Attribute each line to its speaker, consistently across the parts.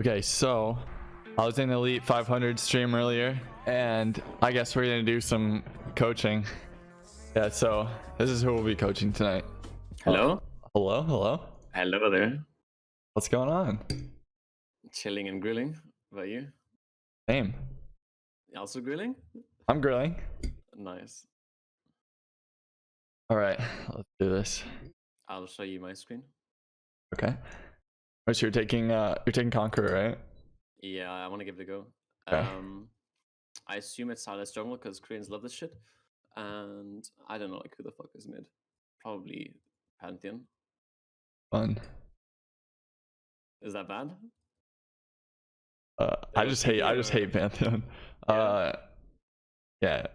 Speaker 1: Okay, so I was in Elite500 stream earlier, and I guess we're gonna do some coaching. Yeah, so this is who we'll be coaching tonight.
Speaker 2: Hello?
Speaker 1: Hello.
Speaker 2: Hello there.
Speaker 1: What's going on?
Speaker 2: Chilling and grilling. How about you?
Speaker 1: Same.
Speaker 2: Also grilling?
Speaker 1: I'm grilling.
Speaker 2: Nice.
Speaker 1: All right, let's do this.
Speaker 2: I'll show you my screen.
Speaker 1: Okay. Oh, so you're taking Conqueror, right?
Speaker 2: Yeah, I want to give it a go.
Speaker 1: Okay.
Speaker 2: I assume it's Silas Jungle because Koreans love this shit. And I don't know like who the fuck is mid. Probably Pantheon.
Speaker 1: Fun.
Speaker 2: Is that bad?
Speaker 1: I just hate Pantheon.
Speaker 2: Yeah.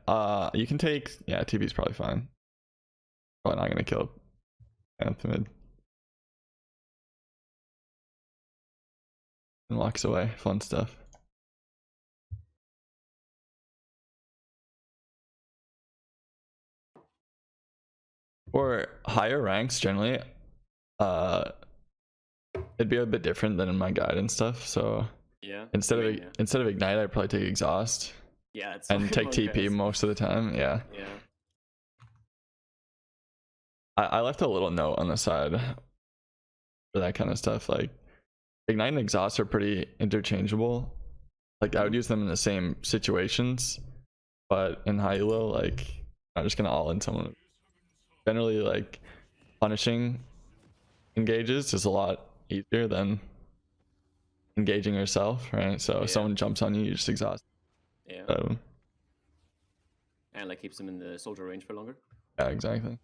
Speaker 1: You can take TB's probably fine. Probably not gonna kill Pantheon mid. And walks away. Fun stuff. For higher ranks, generally, it'd be a bit different than in my guide and stuff. So
Speaker 2: Yeah.
Speaker 1: instead of ignite, I'd probably take exhaust.
Speaker 2: Yeah, it's
Speaker 1: and take TP most of the time. Yeah.
Speaker 2: Yeah.
Speaker 1: I left a little note on the side for that kind of stuff. Like ignite and exhaust are pretty interchangeable. Like I would use them in the same situations, but in high elo, like I'm just gonna all in someone. Generally, like punishing engages is a lot easier than engaging yourself, right? So if someone jumps on you, you just exhaust.
Speaker 2: Yeah. And like keeps them in the soldier range for longer.
Speaker 1: Yeah, exactly.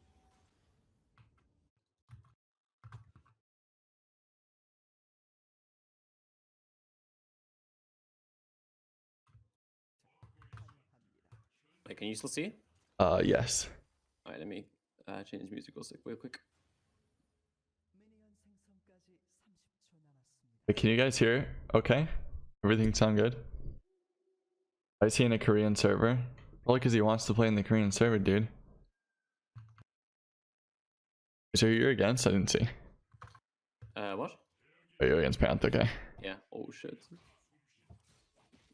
Speaker 2: Like, can you still see?
Speaker 1: Yes.
Speaker 2: All right, let me change music real quick.
Speaker 1: Wait, can you guys hear? Okay, everything sound good? I see in a Korean server. Probably because he wants to play in the Korean server, dude. So you're against? I didn't see.
Speaker 2: What?
Speaker 1: Oh, you're against Panth, okay.
Speaker 2: Yeah. Oh shit.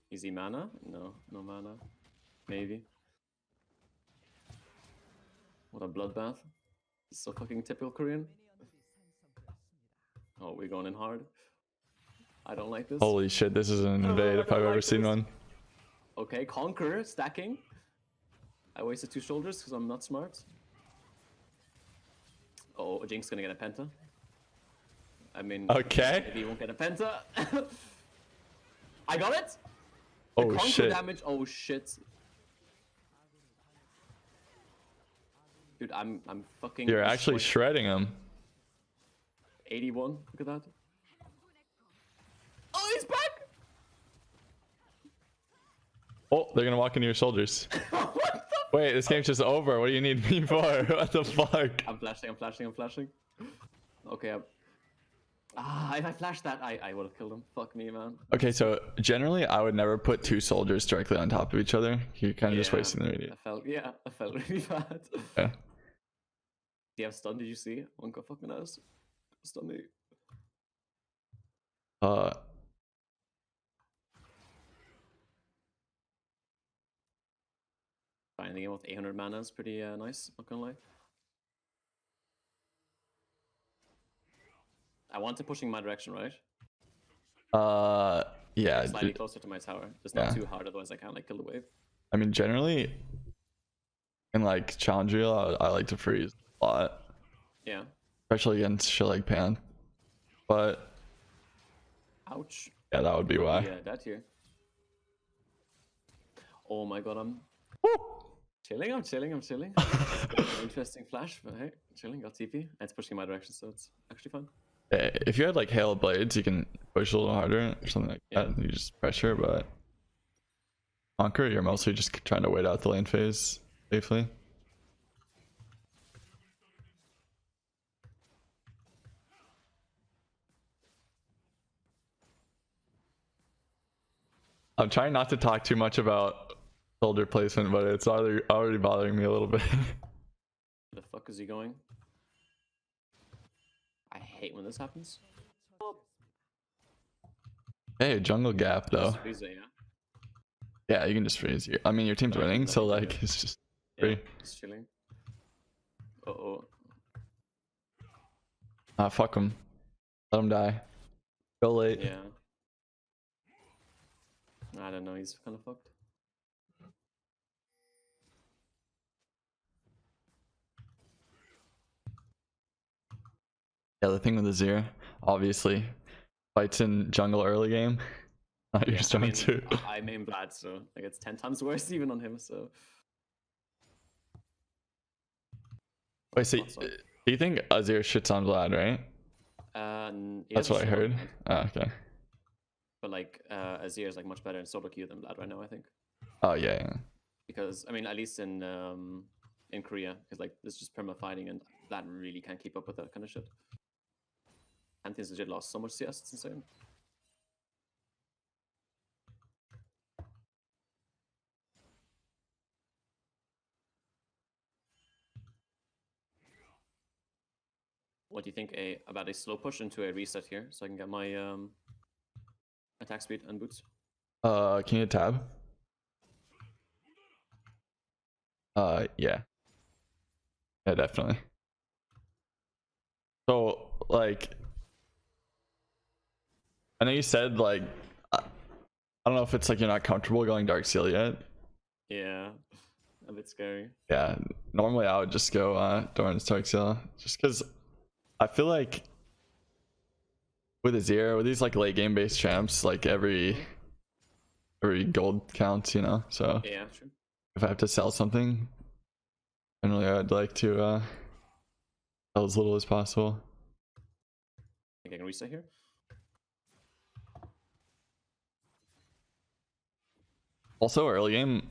Speaker 2: Easy mana? No mana. Maybe. What a bloodbath. So fucking typical Korean. Oh, we're going in hard. I don't like this.
Speaker 1: Holy shit, this is an invade if I've ever seen one.
Speaker 2: Okay, Conquer, stacking. I wasted 2 shoulders because I'm not smart. Oh, Jinx gonna get a penta. I mean,
Speaker 1: okay.
Speaker 2: Maybe he won't get a penta. I got it!
Speaker 1: Oh shit.
Speaker 2: Damage. Oh shit. Dude, I'm fucking.
Speaker 1: You're actually shredding him.
Speaker 2: 81. Look at that. Oh, he's back!
Speaker 1: Oh, they're gonna walk into your soldiers.
Speaker 2: What the?
Speaker 1: Wait, this game's just over. What do you need me for? What the fuck?
Speaker 2: I'm flashing. Okay. If I flashed that, I would have killed him. Fuck me, man.
Speaker 1: Okay, so generally I would never put 2 soldiers directly on top of each other. You're kind of just wasting the radius.
Speaker 2: I felt really bad.
Speaker 1: Yeah.
Speaker 2: Do you have stun? Did you see? One got fucking ass. Stun me. Finding him with 800 mana is pretty nice, not gonna lie. I want to pushing my direction, right?
Speaker 1: Yeah.
Speaker 2: Slightly closer to my tower. Just not too hard, otherwise I can't like kill the wave.
Speaker 1: I mean, generally, in like challenge reel, I like to freeze a lot.
Speaker 2: Yeah.
Speaker 1: Especially against shit like Pan. But
Speaker 2: ouch.
Speaker 1: Yeah, that would be why.
Speaker 2: Yeah, that here. Oh my god, I'm chilling. Interesting flash, but hey, chilling. Got TP. And it's pushing my direction, so it's actually fun.
Speaker 1: If you had like hail blades, you can push a little harder or something like that. You just pressure, but Conquer, you're mostly just trying to wait out the lane phase safely. I'm trying not to talk too much about soldier placement, but it's already bothering me a little bit.
Speaker 2: The fuck is he going? I hate when this happens.
Speaker 1: Hey, jungle gap though.
Speaker 2: Just freeze it, yeah.
Speaker 1: Yeah, you can just freeze. I mean, your team's
Speaker 2: But I
Speaker 1: winning,
Speaker 2: can
Speaker 1: so
Speaker 2: do
Speaker 1: like
Speaker 2: it.
Speaker 1: it's just
Speaker 2: Yeah,
Speaker 1: free.
Speaker 2: just chilling. Uh-oh.
Speaker 1: Ah, fuck him. Let him die. Go late.
Speaker 2: Yeah. I don't know, he's kind of fucked.
Speaker 1: Yeah, the thing with Azir, obviously, fights in jungle early game. Not your
Speaker 2: Yeah, I
Speaker 1: strong
Speaker 2: mean,
Speaker 1: suit.
Speaker 2: I main Vlad, so like it's 10 times worse even on him, so.
Speaker 1: Wait, so
Speaker 2: Not sorry.
Speaker 1: do you think Azir shits on Vlad, right?
Speaker 2: He
Speaker 1: That's
Speaker 2: doesn't
Speaker 1: what I
Speaker 2: shit on
Speaker 1: heard.
Speaker 2: Vlad,
Speaker 1: Oh, okay.
Speaker 2: but like Azir is like much better in solo queue than Vlad right now, I think.
Speaker 1: Oh yeah, yeah.
Speaker 2: Because I mean, at least in Korea, because like there's just perma fighting, and Vlad really can't keep up with that kind of shit. Pantheon's legit lost so much CS, it's insane. What do you think about a slow push into a reset here, so I can get my attack speed and boots?
Speaker 1: Can you tab? Yeah. Yeah, definitely. So, like, I know you said, like, I don't know if it's like you're not comfortable going Dark Seal yet.
Speaker 2: Yeah, a bit scary.
Speaker 1: Yeah, normally I would just go Doran's Dark Seal, just because I feel like with Azir, with these like late game based champs, like every gold counts, you know? So
Speaker 2: Yeah, true.
Speaker 1: if I have to sell something, generally I'd like to sell as little as possible.
Speaker 2: I think I can reset here.
Speaker 1: Also, early game,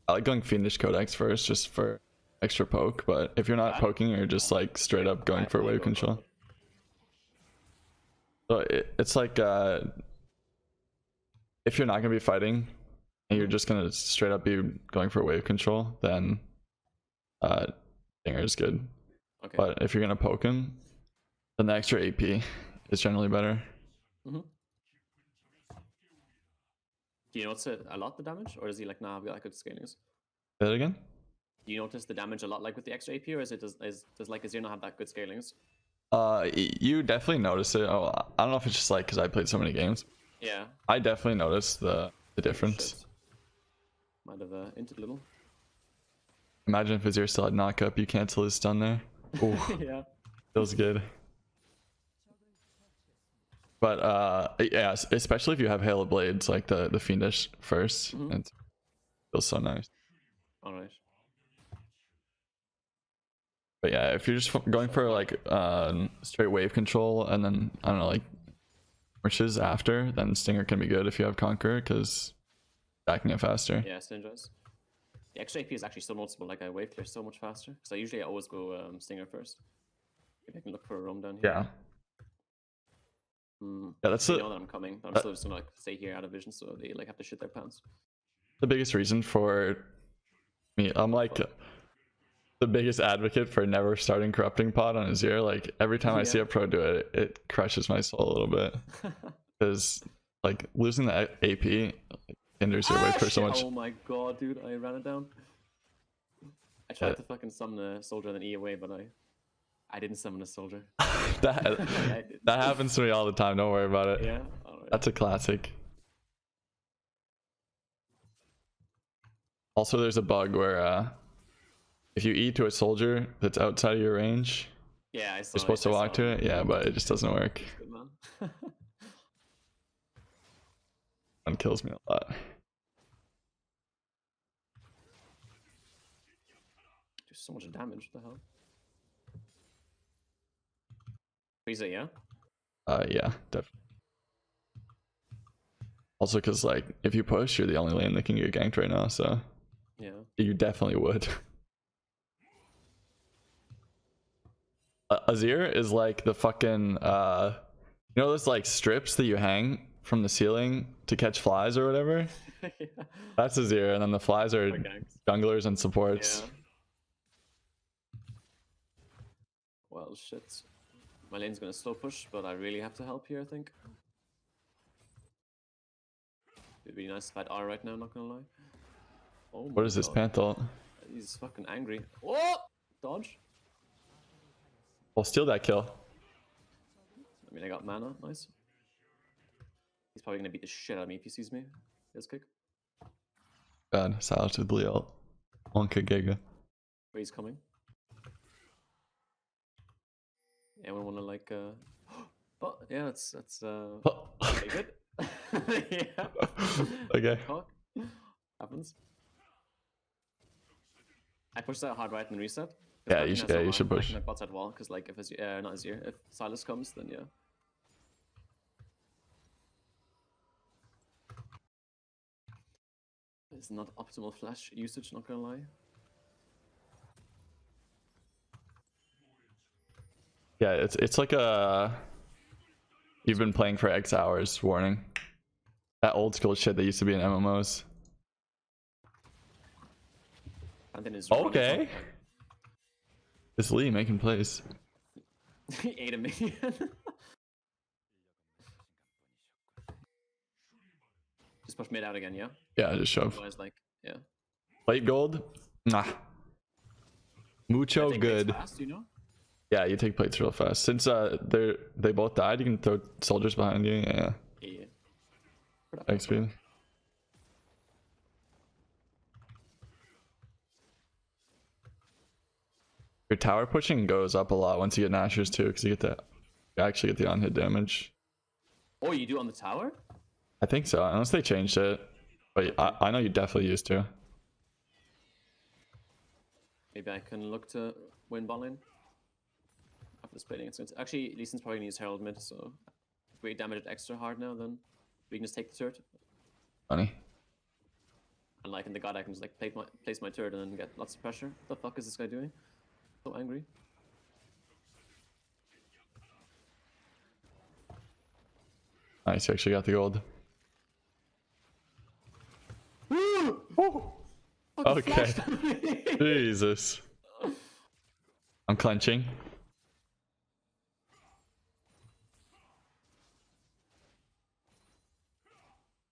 Speaker 1: I like going Fiendish Codex first just for extra poke, but if you're not
Speaker 2: Yeah.
Speaker 1: poking, you're just like straight up going
Speaker 2: I
Speaker 1: for
Speaker 2: fully
Speaker 1: wave
Speaker 2: go for
Speaker 1: control.
Speaker 2: it.
Speaker 1: So it's like if you're not gonna be fighting and you're just gonna straight up be going for wave control, then Stinger is good.
Speaker 2: Okay.
Speaker 1: But if you're gonna poke him, then the extra AP is generally better.
Speaker 2: Mm-hmm. Do you notice it a lot, the damage, or does he like nah be like good scalings?
Speaker 1: Say that again?
Speaker 2: Do you notice the damage a lot like with the extra AP, or is it does like Azir not have that good scalings?
Speaker 1: You definitely notice it. Oh, I don't know if it's just like because I played so many games.
Speaker 2: Yeah.
Speaker 1: I definitely noticed the difference.
Speaker 2: Shit. Might have inted a little.
Speaker 1: Imagine if Azir still had knock up, you cancel his stun there. Ooh,
Speaker 2: Yeah.
Speaker 1: feels good. But yeah, especially if you have Hail of Blades like the Fiendish 1st, it feels so nice.
Speaker 2: Alright.
Speaker 1: But yeah, if you're just going for like straight wave control and then I don't know like wishes after, then Stinger can be good if you have Conqueror because stacking it faster.
Speaker 2: Yeah, Sinjas. The extra AP is actually so noticeable, like I wave clear so much faster. Because I usually always go Stinger first. Maybe I can look for a roam down here.
Speaker 1: Yeah.
Speaker 2: Mm.
Speaker 1: Yeah, that's
Speaker 2: They know that I'm coming, but I'm still just gonna like stay here out of vision, so they like have to shit their pants.
Speaker 1: the biggest reason for me. I'm like the biggest advocate for never starting corrupting pod on Azir. Like every time I see a pro do it, it crushes my soul a little bit because like losing the AP hinders your wave for so much.
Speaker 2: Oh my god, dude, I ran it down. I tried to fucking summon a soldier and then E away, but I didn't summon a soldier.
Speaker 1: that happens to me all the time. Don't worry about it.
Speaker 2: Yeah, alright.
Speaker 1: That's a classic. Also, there's a bug where if you E to a soldier that's outside of your range,
Speaker 2: Yeah, I saw
Speaker 1: you're supposed to walk to it. Yeah, but it just doesn't work.
Speaker 2: Good man.
Speaker 1: One kills me a lot.
Speaker 2: Do so much damage, what the hell? Freeze it, yeah?
Speaker 1: Yeah, definitely. Also, because like if you push, you're the only lane that can get ganked right now, so
Speaker 2: Yeah.
Speaker 1: you definitely would. Azir is like the fucking you know those like strips that you hang from the ceiling to catch flies or whatever.
Speaker 2: Yeah.
Speaker 1: That's Azir, and then the flies are junglers and supports.
Speaker 2: Yeah. Well, shit. My lane's gonna slow push, but I really have to help here, I think. It'd be nice to fight R right now, not gonna lie. Oh my
Speaker 1: What is this
Speaker 2: God.
Speaker 1: Panthol?
Speaker 2: He's fucking angry. Oh! Dodge.
Speaker 1: I'll steal that kill.
Speaker 2: I mean, I got mana. Nice. He's probably gonna beat the shit out of me if he sees me. Let's kick.
Speaker 1: God, silence with Leo. Wonka Giga.
Speaker 2: Where he's coming. Yeah, we wanna like oh yeah, that's
Speaker 1: Oh.
Speaker 2: okay, good. Yeah.
Speaker 1: Okay.
Speaker 2: Talk. Happens. I pushed that hard right and reset.
Speaker 1: Yeah, you should push.
Speaker 2: Like bot side wall, because like if Azir, not Azir, if Silas comes, then yeah. It's not optimal flash usage, not gonna lie.
Speaker 1: Yeah, it's like a you've been playing for X hours warning. That old school shit that used to be in MMOs.
Speaker 2: And then his
Speaker 1: Okay. Is Lee making plays?
Speaker 2: He ate a minion. Just push mid out again, yeah?
Speaker 1: Yeah, just shove.
Speaker 2: Otherwise, like, yeah.
Speaker 1: Plate gold? Nah. Mucho
Speaker 2: I think it's
Speaker 1: good.
Speaker 2: fast, you know?
Speaker 1: Yeah, you take plates real fast. Since they both died, you can throw soldiers behind you. Yeah.
Speaker 2: Yeah.
Speaker 1: XP. Your tower pushing goes up a lot once you get Nashers too, because you actually get the on-hit damage.
Speaker 2: Oh, you do on the tower?
Speaker 1: I think so, unless they changed it. But I know you definitely used to.
Speaker 2: Maybe I can look to win bot lane. After splitting, it's actually Lee Sin's probably gonna use Herald mid, so if we damage it extra hard now, then we can just take the turret.
Speaker 1: Funny.
Speaker 2: And like in the god, I can just like place my turret and then get lots of pressure. What the fuck is this guy doing? So angry.
Speaker 1: Nice, you actually got the gold. Okay. Jesus. I'm clenching.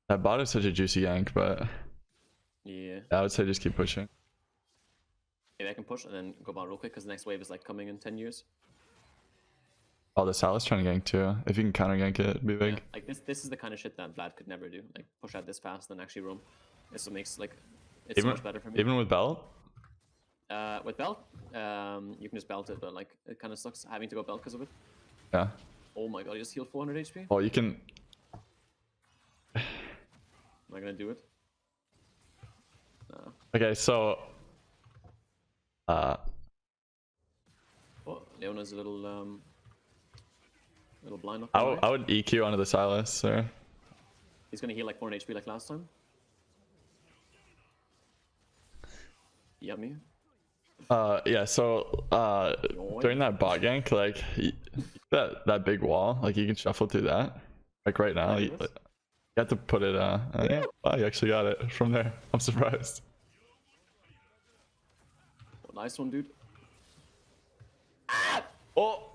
Speaker 1: That bot is such a juicy gank, but
Speaker 2: Yeah.
Speaker 1: I would say just keep pushing.
Speaker 2: Maybe I can push and then go bot real quick because the next wave is like coming in 10 years.
Speaker 1: Oh, the Sal's trying to gank too. If you can counter gank it, it'd be big.
Speaker 2: Yeah, like this is the kind of shit that Vlad could never do. Like push out this fast and actually roam. This makes like it's so much better for me.
Speaker 1: Even with belt?
Speaker 2: With belt, you can just belt it, but like it kind of sucks having to go belt because of it.
Speaker 1: Yeah.
Speaker 2: Oh my god, he just healed 400 HP.
Speaker 1: Oh, you can.
Speaker 2: Am I gonna do it? No.
Speaker 1: Okay, so.
Speaker 2: Oh, Leona's a little blind. Up
Speaker 1: I would EQ onto the Silas, sir.
Speaker 2: He's gonna heal like 400 HP like last time. Yummy.
Speaker 1: Yeah, so during that bot gank, like that big wall, like you can shuffle through that. Like right now, you have to put it yeah, wow, you actually got it from there. I'm surprised.
Speaker 2: Oh, nice one, dude.
Speaker 1: Oh,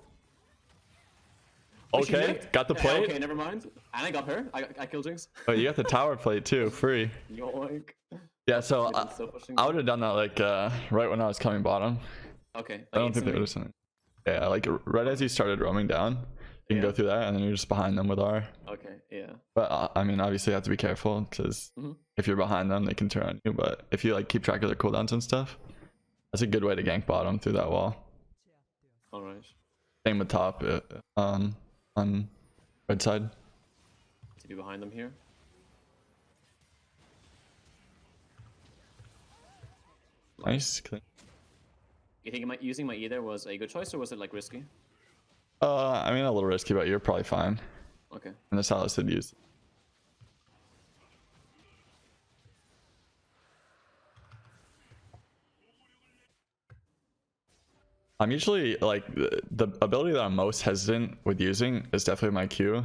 Speaker 1: okay, got the plate.
Speaker 2: Okay, never mind. And I got her. I killed Jinx.
Speaker 1: Oh, you got the tower plate too, free.
Speaker 2: Yoink.
Speaker 1: Yeah, so I would have done that like right when I was coming bottom.
Speaker 2: Okay.
Speaker 1: I don't think they would have seen it. Yeah, like right as you started roaming down, you can go through that, and then you're just behind them with R.
Speaker 2: Okay, yeah.
Speaker 1: But I mean, obviously, you have to be careful because if you're behind them, they can turn on you. But if you like keep track of their cooldowns and stuff, that's a good way to gank bottom through that wall.
Speaker 2: All right.
Speaker 1: Same with top on red side.
Speaker 2: To be behind them here.
Speaker 1: Nice.
Speaker 2: You think using my E there was a good choice, or was it like risky?
Speaker 1: I mean, a little risky, but you're probably fine.
Speaker 2: Okay.
Speaker 1: And the Silas did use. I'm usually like the ability that I'm most hesitant with using is definitely my Q.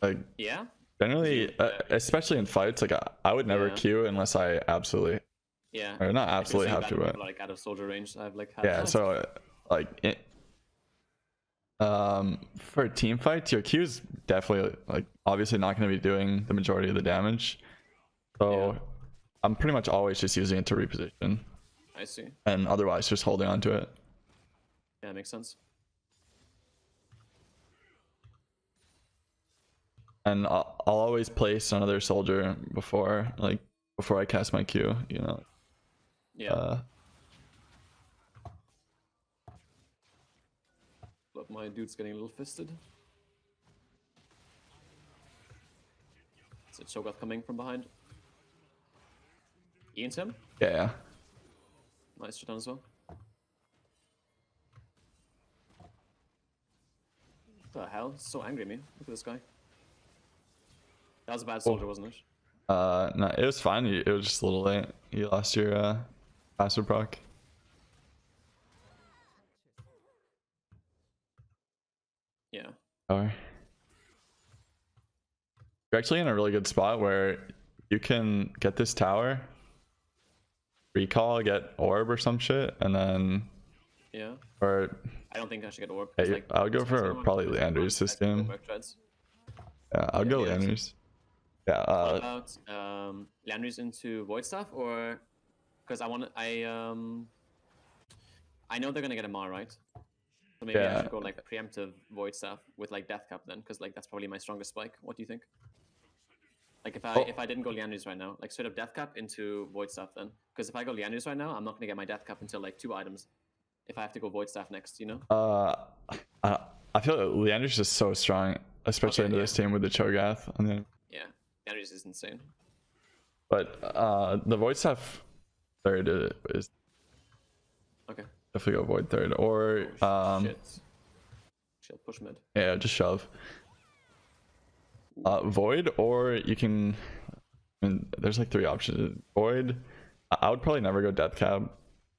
Speaker 1: Like
Speaker 2: yeah.
Speaker 1: Generally, especially in fights, like I would never Q unless I absolutely.
Speaker 2: Yeah.
Speaker 1: Or not absolutely have to, but
Speaker 2: like out of soldier range, I've like had
Speaker 1: yeah. So like for team fights, your Q is definitely like obviously not going to be doing the majority of the damage. So I'm pretty much always just using it to reposition,
Speaker 2: I see.
Speaker 1: and otherwise just holding on to it.
Speaker 2: Yeah, makes sense.
Speaker 1: And I'll always place another soldier before I cast my Q, you know.
Speaker 2: Yeah. But my dude's getting a little fisted. Is it Shogoth coming from behind? Ian's him?
Speaker 1: Yeah.
Speaker 2: Nice shit done as well. What the hell? So angry at me. Look at this guy. That was a bad soldier, wasn't it?
Speaker 1: No, it was fine. It was just a little late. You lost your passive proc.
Speaker 2: Yeah.
Speaker 1: You're actually in a really good spot where you can get this tower, recall, get orb or some shit, and then or
Speaker 2: I don't think I should get orb.
Speaker 1: yeah, I would go for probably Leander's this game. Yeah, I'll go Leander's. Yeah.
Speaker 2: What about Leander's into Void Staff, or because I know they're gonna get a Mar, right? So maybe I should go like preemptive Void Staff with like Death Cap then, because like that's probably my strongest spike. What do you think? Like if I didn't go Leander's right now, like straight up Death Cap into Void Staff then, because if I go Leander's right now, I'm not gonna get my Death Cap until like 2 items. If I have to go Void Staff next, you know.
Speaker 1: I feel like Leander's just so strong, especially into this team with the Cho'Gath. And then
Speaker 2: yeah, Leander's is insane.
Speaker 1: But the Void Staff third is
Speaker 2: okay.
Speaker 1: Definitely go Void third, or
Speaker 2: shit, push mid.
Speaker 1: Yeah, just shove. Void, or you can. I mean, there's like 3 options. Void. I would probably never go Death Cab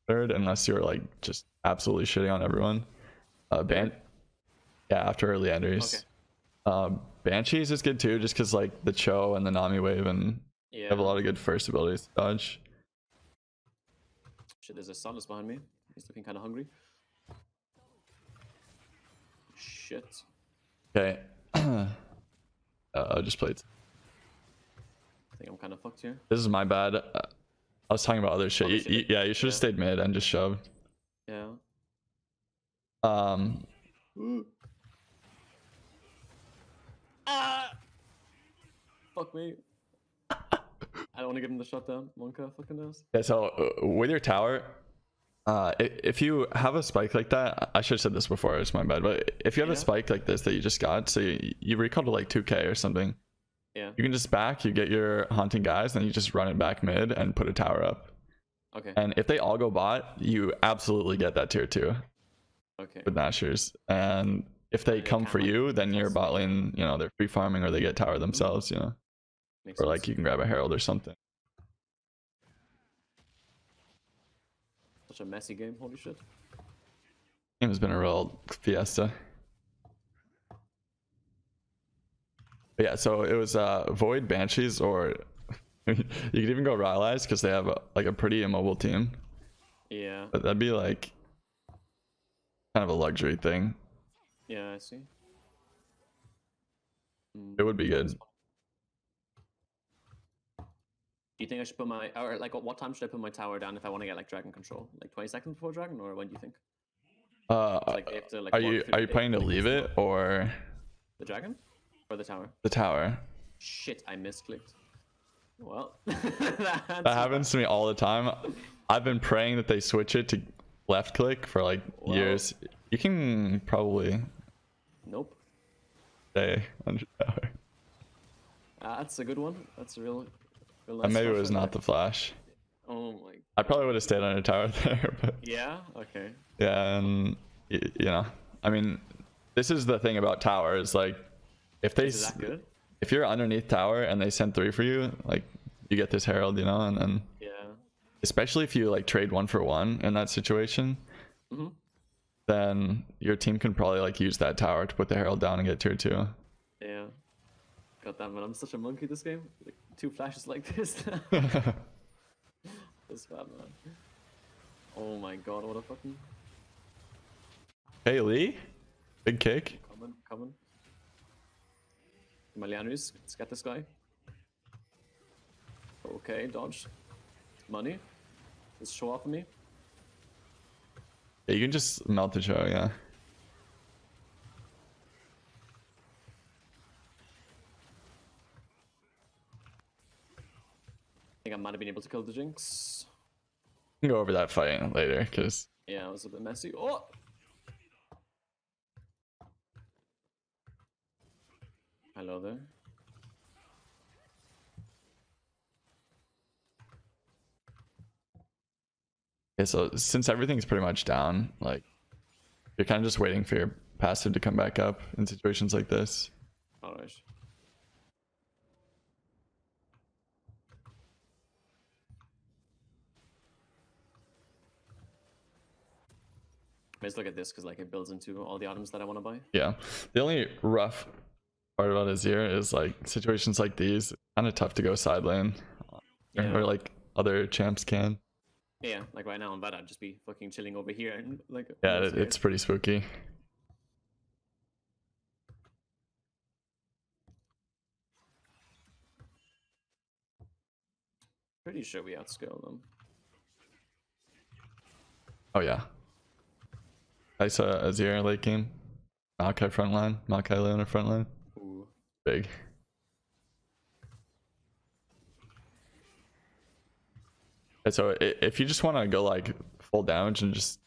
Speaker 1: third unless you're like just absolutely shitting on everyone. Yeah, after Leander's. Okay. Banshees is good too, just because like the Cho and the Nami wave, and you have a lot of good first abilities to dodge.
Speaker 2: Shit, there's a Sunless behind me. He's looking kind of hungry. Shit.
Speaker 1: Okay. I just played.
Speaker 2: I think I'm kind of fucked here.
Speaker 1: This is my bad. I was talking about other shit. You should have stayed mid and just shoved.
Speaker 2: Yeah. Fuck me. I don't want to give him the shutdown. Monka fucking knows.
Speaker 1: Yeah, so with your tower, if you have a spike like that, I should have said this before, it's my bad, but if you have a spike like this that you just got, so you recall to like 2k or something, you can just back, you get your haunting guys, and you just run it back mid and put a tower up.
Speaker 2: Okay.
Speaker 1: And if they all go bot, you absolutely get that tier 2 with Nashers. And if they come for you, then you're bot lane, you know, they're free farming or they get tower themselves, you know.
Speaker 2: Makes
Speaker 1: or
Speaker 2: sense.
Speaker 1: like you can grab a herald or something.
Speaker 2: Such a messy game, holy shit.
Speaker 1: Game has been a real fiesta. But yeah, so it was Void, Banshees, or you could even go Rylai's because they have like a pretty immobile team.
Speaker 2: Yeah.
Speaker 1: But that'd be like kind of a luxury thing.
Speaker 2: Yeah, I see.
Speaker 1: It would be good.
Speaker 2: Do you think I should put my, or like what time should I put my tower down if I want to get like dragon control? Like 20 seconds before dragon, or when do you think?
Speaker 1: Like, are you planning to leave it or
Speaker 2: the dragon or the tower?
Speaker 1: The tower.
Speaker 2: Shit, I misclicked. Well,
Speaker 1: that happens to me all the time. I've been praying that they switch it to left click for like years. You can probably stay under tower.
Speaker 2: That's a good one. That's a real nice.
Speaker 1: And maybe it was not the flash.
Speaker 2: Oh my God.
Speaker 1: I probably would have stayed under tower there, but
Speaker 2: yeah, okay.
Speaker 1: Yeah, and you know, I mean, this is the thing about tower is like if they if you're underneath tower and they send 3 for you, like you get this herald, you know, and then especially if you like trade 1 for 1 in that situation, then your team can probably like use that tower to put the herald down and get tier 2.
Speaker 2: Yeah. God damn it, I'm such a monkey this game. Like 2 flashes like this. That's bad, man. Oh my God, what a fucking.
Speaker 1: Hey Lee, big kick.
Speaker 2: Coming. My Leander's, let's get this guy. Okay, dodge. Money. Just show off of me.
Speaker 1: Yeah, you can just melt the show, yeah.
Speaker 2: I think I might have been able to kill the Jinx.
Speaker 1: We can go over that fight later, because
Speaker 2: Yeah, it was a bit messy. Oh! Hello there.
Speaker 1: okay, so since everything's pretty much down, like you're kind of just waiting for your passive to come back up in situations like this.
Speaker 2: Alright. Let's look at this because like it builds into all the items that I want to buy.
Speaker 1: Yeah, the only rough part about Azir is like situations like these, kind of tough to go side lane,
Speaker 2: Yeah.
Speaker 1: or like other champs can.
Speaker 2: Yeah, like right now on that I'd just be fucking chilling over here and like.
Speaker 1: Yeah, it's pretty spooky.
Speaker 2: Pretty sure we outscale them.
Speaker 1: Oh yeah. I saw Azir late game. Maokai front line. Maokai Leona front line.
Speaker 2: Ooh.
Speaker 1: Big. And so if you just want to go like full damage and just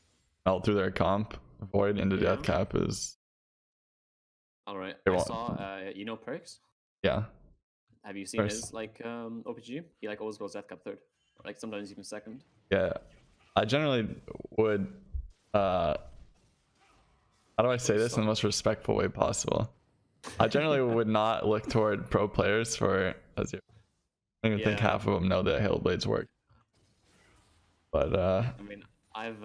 Speaker 1: melt through their comp, avoid into death cap is.
Speaker 2: Alright.
Speaker 1: It
Speaker 2: I
Speaker 1: won't-
Speaker 2: saw you know Perks?
Speaker 1: Yeah.
Speaker 2: Have you seen
Speaker 1: Perks.
Speaker 2: his like OPG? He like always goes death cap third. Or, like sometimes even second.
Speaker 1: Yeah. I generally would how do I say this in the most respectful way possible? I generally would not look toward pro players for Azir. I don't even think
Speaker 2: Yeah.
Speaker 1: half of them know that Hail Blades work. But
Speaker 2: I mean, I've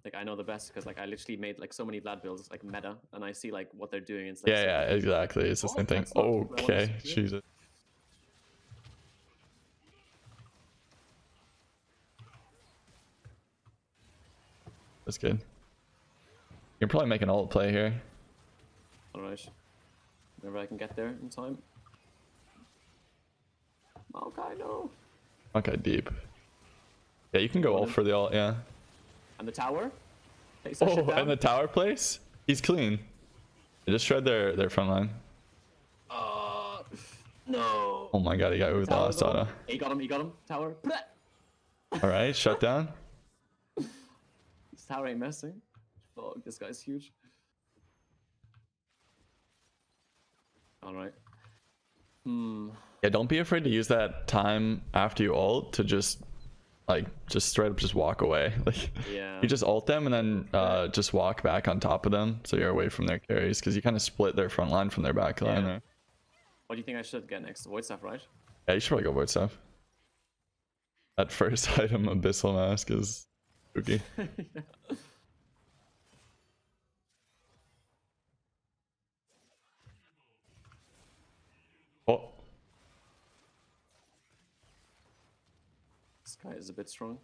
Speaker 2: like I know the best because like I literally made like so many Vlad builds like meta, and I see like what they're doing. It's like
Speaker 1: yeah,
Speaker 2: so
Speaker 1: yeah,
Speaker 2: good.
Speaker 1: exactly. It's the
Speaker 2: Oh,
Speaker 1: same thing.
Speaker 2: that's not what I wanted
Speaker 1: Okay,
Speaker 2: to do.
Speaker 1: Jesus. That's good. You can probably make an ult play here.
Speaker 2: Alright. Whenever I can get there in time. Okay, no.
Speaker 1: Okay, deep. Yeah, you can go ult for the ult, yeah.
Speaker 2: And the tower? Takes that shit
Speaker 1: Oh,
Speaker 2: down.
Speaker 1: and the tower place? He's clean. They just shred their front line.
Speaker 2: No.
Speaker 1: Oh my god, he got with the
Speaker 2: Tower,
Speaker 1: last
Speaker 2: go.
Speaker 1: auto.
Speaker 2: He got him, tower.
Speaker 1: Alright, shut down.
Speaker 2: This tower ain't messing. Fuck, this guy's huge. Alright.
Speaker 1: Yeah, don't be afraid to use that time after you ult to just straight up just walk away. Like
Speaker 2: Yeah.
Speaker 1: you just ult them and then just walk back on top of them so you're away from their carries because you kind of split their front line from their back line
Speaker 2: Yeah.
Speaker 1: there.
Speaker 2: What do you think I should get next? Void Staff, right?
Speaker 1: Yeah, you should probably go void stuff. That first item, Abyssal Mask, is spooky. Oh,
Speaker 2: This guy is a bit strong.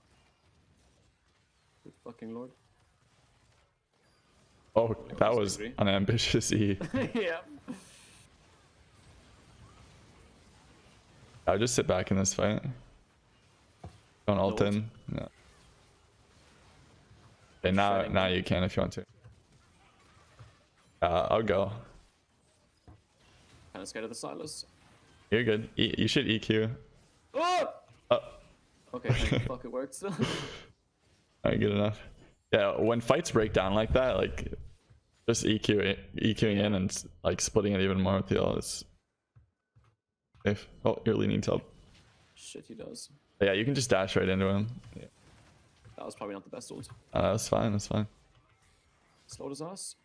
Speaker 2: Good fucking lord.
Speaker 1: oh, that was
Speaker 2: agree.
Speaker 1: an ambitious E.
Speaker 2: Yeah.
Speaker 1: I would just sit back in this fight. Don't ult
Speaker 2: Don't.
Speaker 1: in. No. Okay, now you can if you want to. I'll go.
Speaker 2: Kind of scared of the Silas.
Speaker 1: You're good. You should EQ.
Speaker 2: Oh!
Speaker 1: Oh,
Speaker 2: Okay, thank fuck, it worked.
Speaker 1: alright, good enough. Yeah, when fights break down like that, like just EQing in and like splitting it even more with the ult is safe. Oh, you're leaning top.
Speaker 2: Shit, he does.
Speaker 1: Yeah, you can just dash right into him. Yeah.
Speaker 2: That was probably not the best ult.
Speaker 1: That's fine. That's fine.
Speaker 2: Slowed his ass.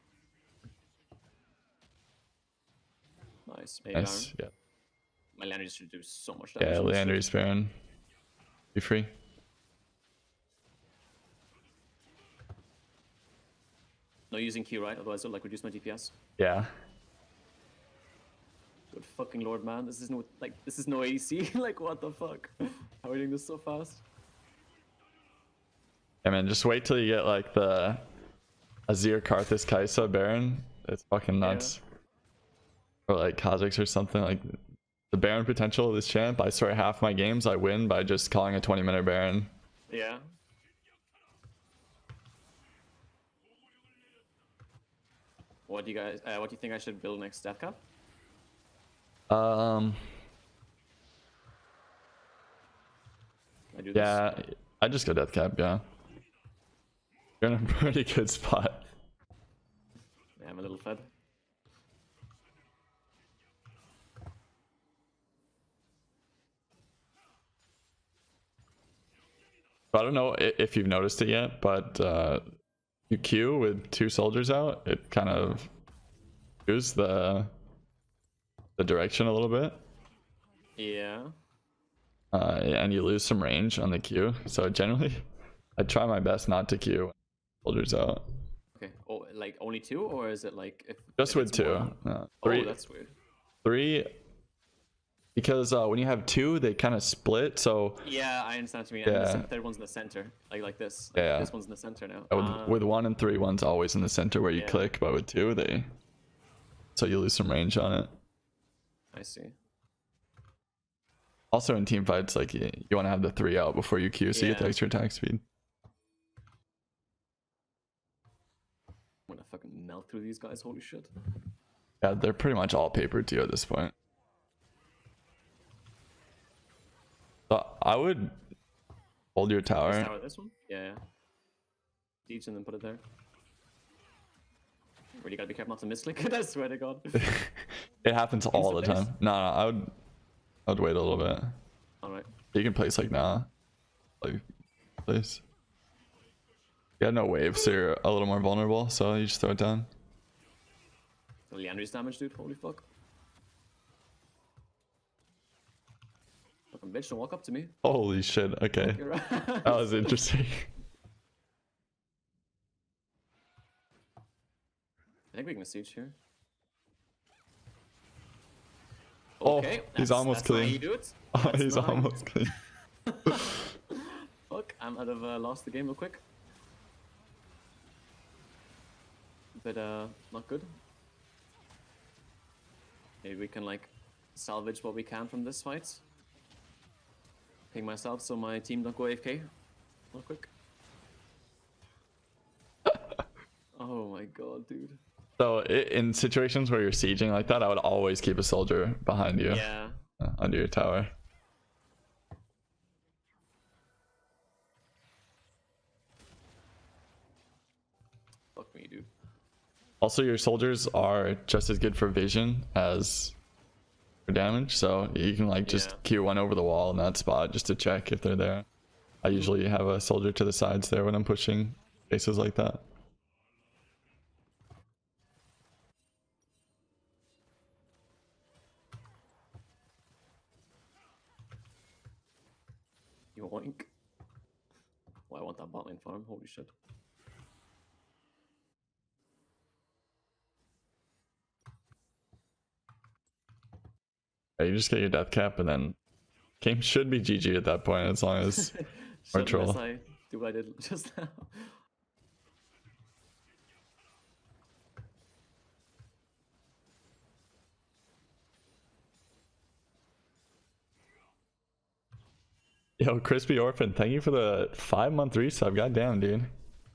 Speaker 2: Nice. Maybe
Speaker 1: Nice. Yeah.
Speaker 2: my Leandry should do so much damage.
Speaker 1: Yeah,
Speaker 2: on this shit.
Speaker 1: Leandry's Baron. Be free.
Speaker 2: No using Q, right? Otherwise it'll like reduce my DPS.
Speaker 1: Yeah.
Speaker 2: Good fucking lord, man. This is no AC. Like what the fuck? How are we doing this so fast?
Speaker 1: Yeah, man. Just wait till you get like the Azir Karthus Kaisa Baron. It's fucking nuts. Or like Kha'Zix or something like. the Baron potential of this champ. I swear half my games I win by just calling a 20-minute Baron.
Speaker 2: Yeah. What do you guys? What do you think I should build next Death Cup?
Speaker 1: I
Speaker 2: do
Speaker 1: yeah,
Speaker 2: this?
Speaker 1: I just go death cap. Yeah, you're in a pretty good spot.
Speaker 2: Yeah, I'm a little fed.
Speaker 1: I don't know if you've noticed it yet, but you queue with 2 soldiers out, it kind of skews the direction a little bit.
Speaker 2: Yeah.
Speaker 1: And you lose some range on the queue. So generally, I try my best not to queue soldiers out.
Speaker 2: Okay. Oh, like only 2, or is it like if
Speaker 1: Just
Speaker 2: if
Speaker 1: with
Speaker 2: it's
Speaker 1: 2.
Speaker 2: more?
Speaker 1: 3.
Speaker 2: Oh, that's weird.
Speaker 1: 3. Because when you have 2, they kind of split. So
Speaker 2: Yeah, I understand what you mean.
Speaker 1: Yeah.
Speaker 2: And the third one's in the center, like this. Like
Speaker 1: Yeah.
Speaker 2: This one's in the center now.
Speaker 1: with 1 and 3, one's always in the center where you
Speaker 2: Yeah.
Speaker 1: click, but with 2, so you lose some range on it.
Speaker 2: I see.
Speaker 1: Also in team fights, like you want to have the 3 out before you queue, so you get the
Speaker 2: Yeah.
Speaker 1: extra attack speed.
Speaker 2: I'm gonna fucking melt through these guys. Holy shit.
Speaker 1: Yeah, they're pretty much all paper to you at this point. So I would hold your tower.
Speaker 2: This tower, this one? Yeah. Each and then put it there. Really gotta be careful not to misclick it. I swear to God.
Speaker 1: It happens all the
Speaker 2: Instant
Speaker 1: time. No, I would wait a little bit.
Speaker 2: All right.
Speaker 1: You can place like now, like place. You got no waves, so you're a little more vulnerable. So you just throw it down.
Speaker 2: Leandry's damage, dude. Holy fuck. Fucking bitch, don't walk up to me.
Speaker 1: Holy shit! Okay,
Speaker 2: You're right.
Speaker 1: that was interesting.
Speaker 2: I think we can siege here.
Speaker 1: Oh,
Speaker 2: Okay,
Speaker 1: he's almost
Speaker 2: that's not how
Speaker 1: clean.
Speaker 2: you do it.
Speaker 1: Oh,
Speaker 2: That's
Speaker 1: he's
Speaker 2: not how you
Speaker 1: almost
Speaker 2: do it.
Speaker 1: clean.
Speaker 2: Fuck, I might have lost the game real quick. But not good. Maybe we can like salvage what we can from this fight. Ping myself so my team don't go AFK real quick. Oh my god, dude.
Speaker 1: So in situations where you're sieging like that, I would always keep a soldier behind you,
Speaker 2: Yeah.
Speaker 1: under your tower.
Speaker 2: Fuck me, dude.
Speaker 1: Also, your soldiers are just as good for vision as for damage, so you can like just
Speaker 2: Yeah.
Speaker 1: queue one over the wall in that spot just to check if they're there. I usually have a soldier to the sides there when I'm pushing bases like that.
Speaker 2: Yoink. Oh, I want that bot lane farm. Holy shit.
Speaker 1: Yeah, you just get your death cap and then game should be GG at that point as long as Or
Speaker 2: Shouldn't
Speaker 1: troll.
Speaker 2: as I do what I did just now.
Speaker 1: Yo, Crispy Orphan, thank you for the 5-month resub. Goddamn, dude.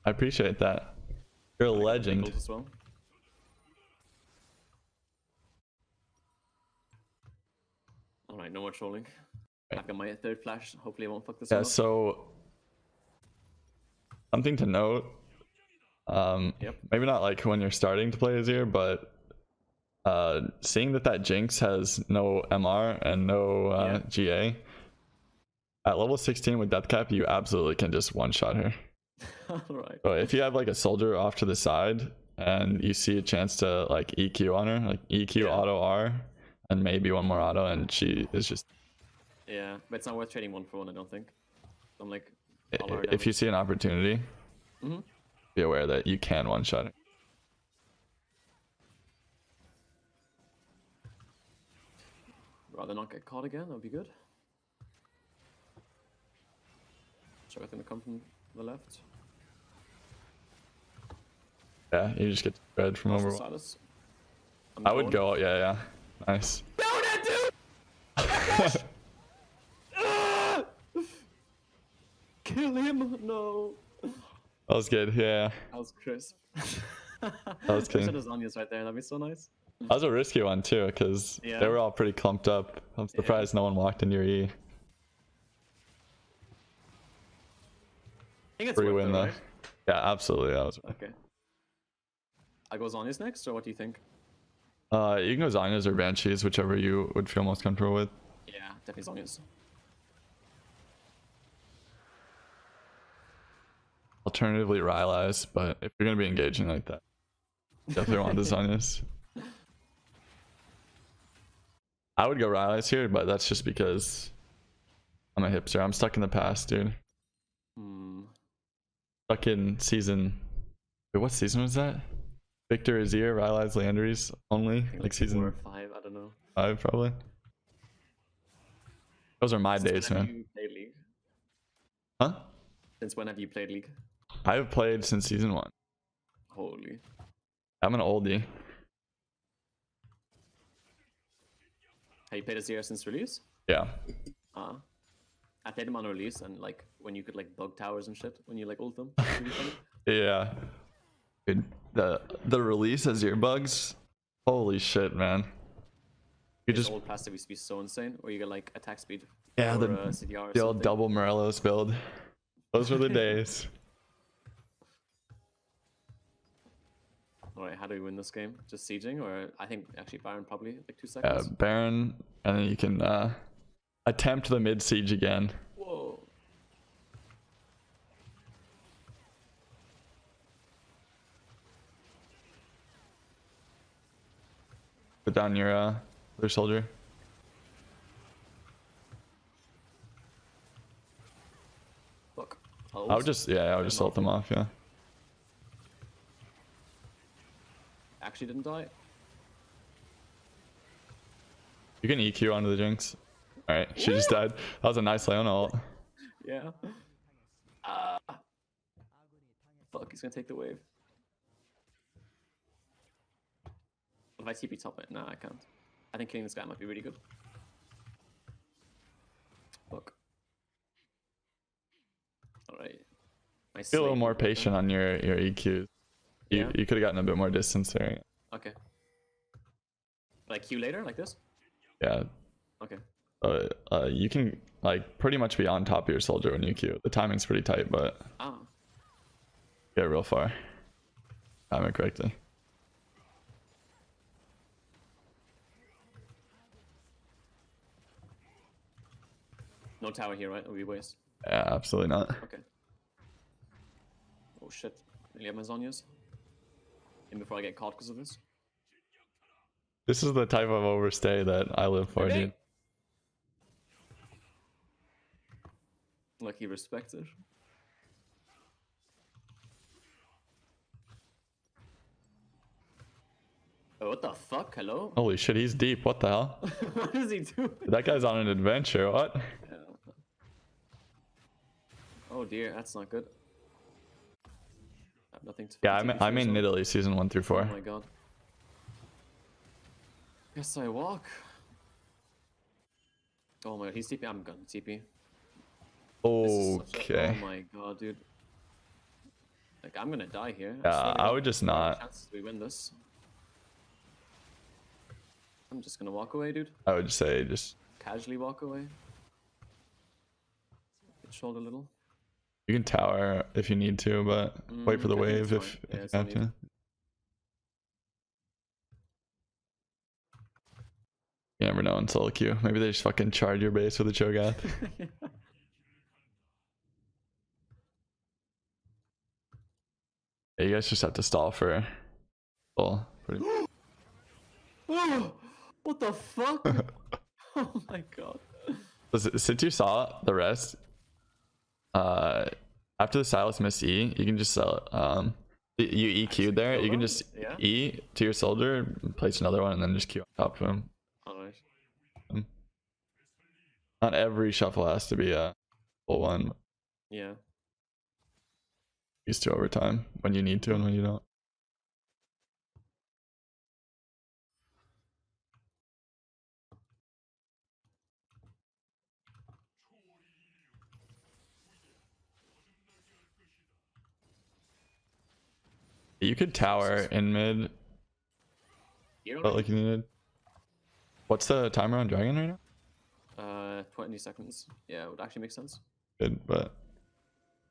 Speaker 1: I appreciate that. You're a legend.
Speaker 2: As well. Alright, no more trolling. I've got my third flash. Hopefully I won't fuck this
Speaker 1: Yeah,
Speaker 2: one up.
Speaker 1: so something to note.
Speaker 2: Yep.
Speaker 1: Maybe not like when you're starting to play Azir, but seeing that Jinx has no MR and no GA, at level 16 with death cap, you absolutely can just one-shot her.
Speaker 2: Alright.
Speaker 1: So if you have like a soldier off to the side and you see a chance to like EQ on her, like EQ auto R and maybe one more auto, and she is just...
Speaker 2: Yeah, but it's not worth trading 1-for-1, I don't think. I'm like,
Speaker 1: If you see an opportunity, be aware that you can one-shot her.
Speaker 2: rather not get caught again, that would be good. So I think they come from the left.
Speaker 1: Yeah, you just get spread from over.
Speaker 2: Silas.
Speaker 1: I would go, yeah. Nice.
Speaker 2: Kill him! No.
Speaker 1: That was good. Yeah,
Speaker 2: That was crisp.
Speaker 1: that was
Speaker 2: I wish I
Speaker 1: good.
Speaker 2: had Zonia's right there. That'd be so nice.
Speaker 1: That was a risky one too, because
Speaker 2: Yeah.
Speaker 1: they were all pretty clumped up. I'm surprised no one walked into your E.
Speaker 2: I think it's
Speaker 1: Free
Speaker 2: worth
Speaker 1: win
Speaker 2: it,
Speaker 1: though.
Speaker 2: right?
Speaker 1: Yeah, absolutely. That was.
Speaker 2: Okay. I go Zonia's next, or what do you think?
Speaker 1: You can go Zonia's or Banshees, whichever you would feel most comfortable with.
Speaker 2: Yeah, definitely Zonia's.
Speaker 1: Alternatively, Rylai's, but if you're gonna be engaging like that, definitely want the Zonia's. I would go Rylai's here, but that's just because I'm a hipster. I'm stuck in the past, dude. Stuck in season. Wait, what season was that? Victor Azir, Rylai's, Landry's only, like season
Speaker 2: 4 or 5. I don't know.
Speaker 1: 5 probably. Those are my
Speaker 2: Since
Speaker 1: days,
Speaker 2: when have
Speaker 1: man.
Speaker 2: you played League?
Speaker 1: Huh?
Speaker 2: Since when have you played League?
Speaker 1: I've played since season 1.
Speaker 2: Holy.
Speaker 1: I'm an oldie.
Speaker 2: Have you played Azir since release?
Speaker 1: Yeah.
Speaker 2: I played him on release, and like when you could like bug towers and shit when you like ult them. It's really funny.
Speaker 1: Yeah. Dude, the release Azir bugs. Holy shit, man. You
Speaker 2: His
Speaker 1: just
Speaker 2: old passive used to be so insane, where you get like attack speed.
Speaker 1: yeah,
Speaker 2: or,
Speaker 1: the
Speaker 2: CDR or
Speaker 1: the old
Speaker 2: something.
Speaker 1: double Morelos build. Those were the days.
Speaker 2: Alright, how do we win this game? Just sieging, or I think actually Baron probably like 2 seconds.
Speaker 1: Baron, and then you can attempt the mid siege again.
Speaker 2: Whoa.
Speaker 1: Put down your other soldier.
Speaker 2: Fuck.
Speaker 1: I would just ult them off, yeah.
Speaker 2: Actually didn't die.
Speaker 1: You can EQ onto the Jinx. Alright, she just died. That was a nice Leona ult.
Speaker 2: Yeah. Fuck, he's gonna take the wave. If I TP top it, no, I can't. I think killing this guy might be really good. Fuck. Alright.
Speaker 1: Be a little more patient on your EQs. You could have gotten a bit more distance there.
Speaker 2: Okay. Like Q later, like this?
Speaker 1: Yeah.
Speaker 2: Okay.
Speaker 1: You can like pretty much be on top of your soldier when you Q. The timing's pretty tight, but get real far. Time it correctly.
Speaker 2: No tower here, right? Or we waste.
Speaker 1: Yeah, absolutely not.
Speaker 2: Okay. Oh shit. Nearly have my Zonias. And before I get caught because of this.
Speaker 1: This is the type of overstay that I live for, dude.
Speaker 2: Like he respects it. Oh, what the fuck? Hello?
Speaker 1: Holy shit, he's deep. What the hell?
Speaker 2: What is he doing?
Speaker 1: That guy's on an adventure. What?
Speaker 2: Yeah. Oh dear, that's not good. I have nothing to.
Speaker 1: Yeah, I'm in Italy season 1 through 4.
Speaker 2: Oh my god. Guess I walk. Oh my god, he's TP. I'm gonna TP.
Speaker 1: Okay.
Speaker 2: Oh my god, dude. Like, I'm gonna die here.
Speaker 1: Yeah, I would just not.
Speaker 2: Chances we win this. I'm just gonna walk away, dude.
Speaker 1: I would say just
Speaker 2: Casually walk away. Shoulder a little.
Speaker 1: you can tower if you need to, but wait for the wave if you have to. You never know in solo queue. Maybe they just fucking charge your base with a Cho'Gath. Yeah, you guys just have to stall for full.
Speaker 2: What the fuck? Oh my god.
Speaker 1: Since you saw the rest, after the Silas miss E, you can just you EQ'd there. You can just E to your soldier, place another one, and then just Q on top of him.
Speaker 2: Alright.
Speaker 1: Not every shuffle has to be a full one.
Speaker 2: Yeah.
Speaker 1: Used to over time when you need to and when you don't. you could tower in mid.
Speaker 2: Here
Speaker 1: Felt like you needed. What's the timer on Dragon right now?
Speaker 2: 20 seconds. Yeah, it would actually make sense.
Speaker 1: Good, but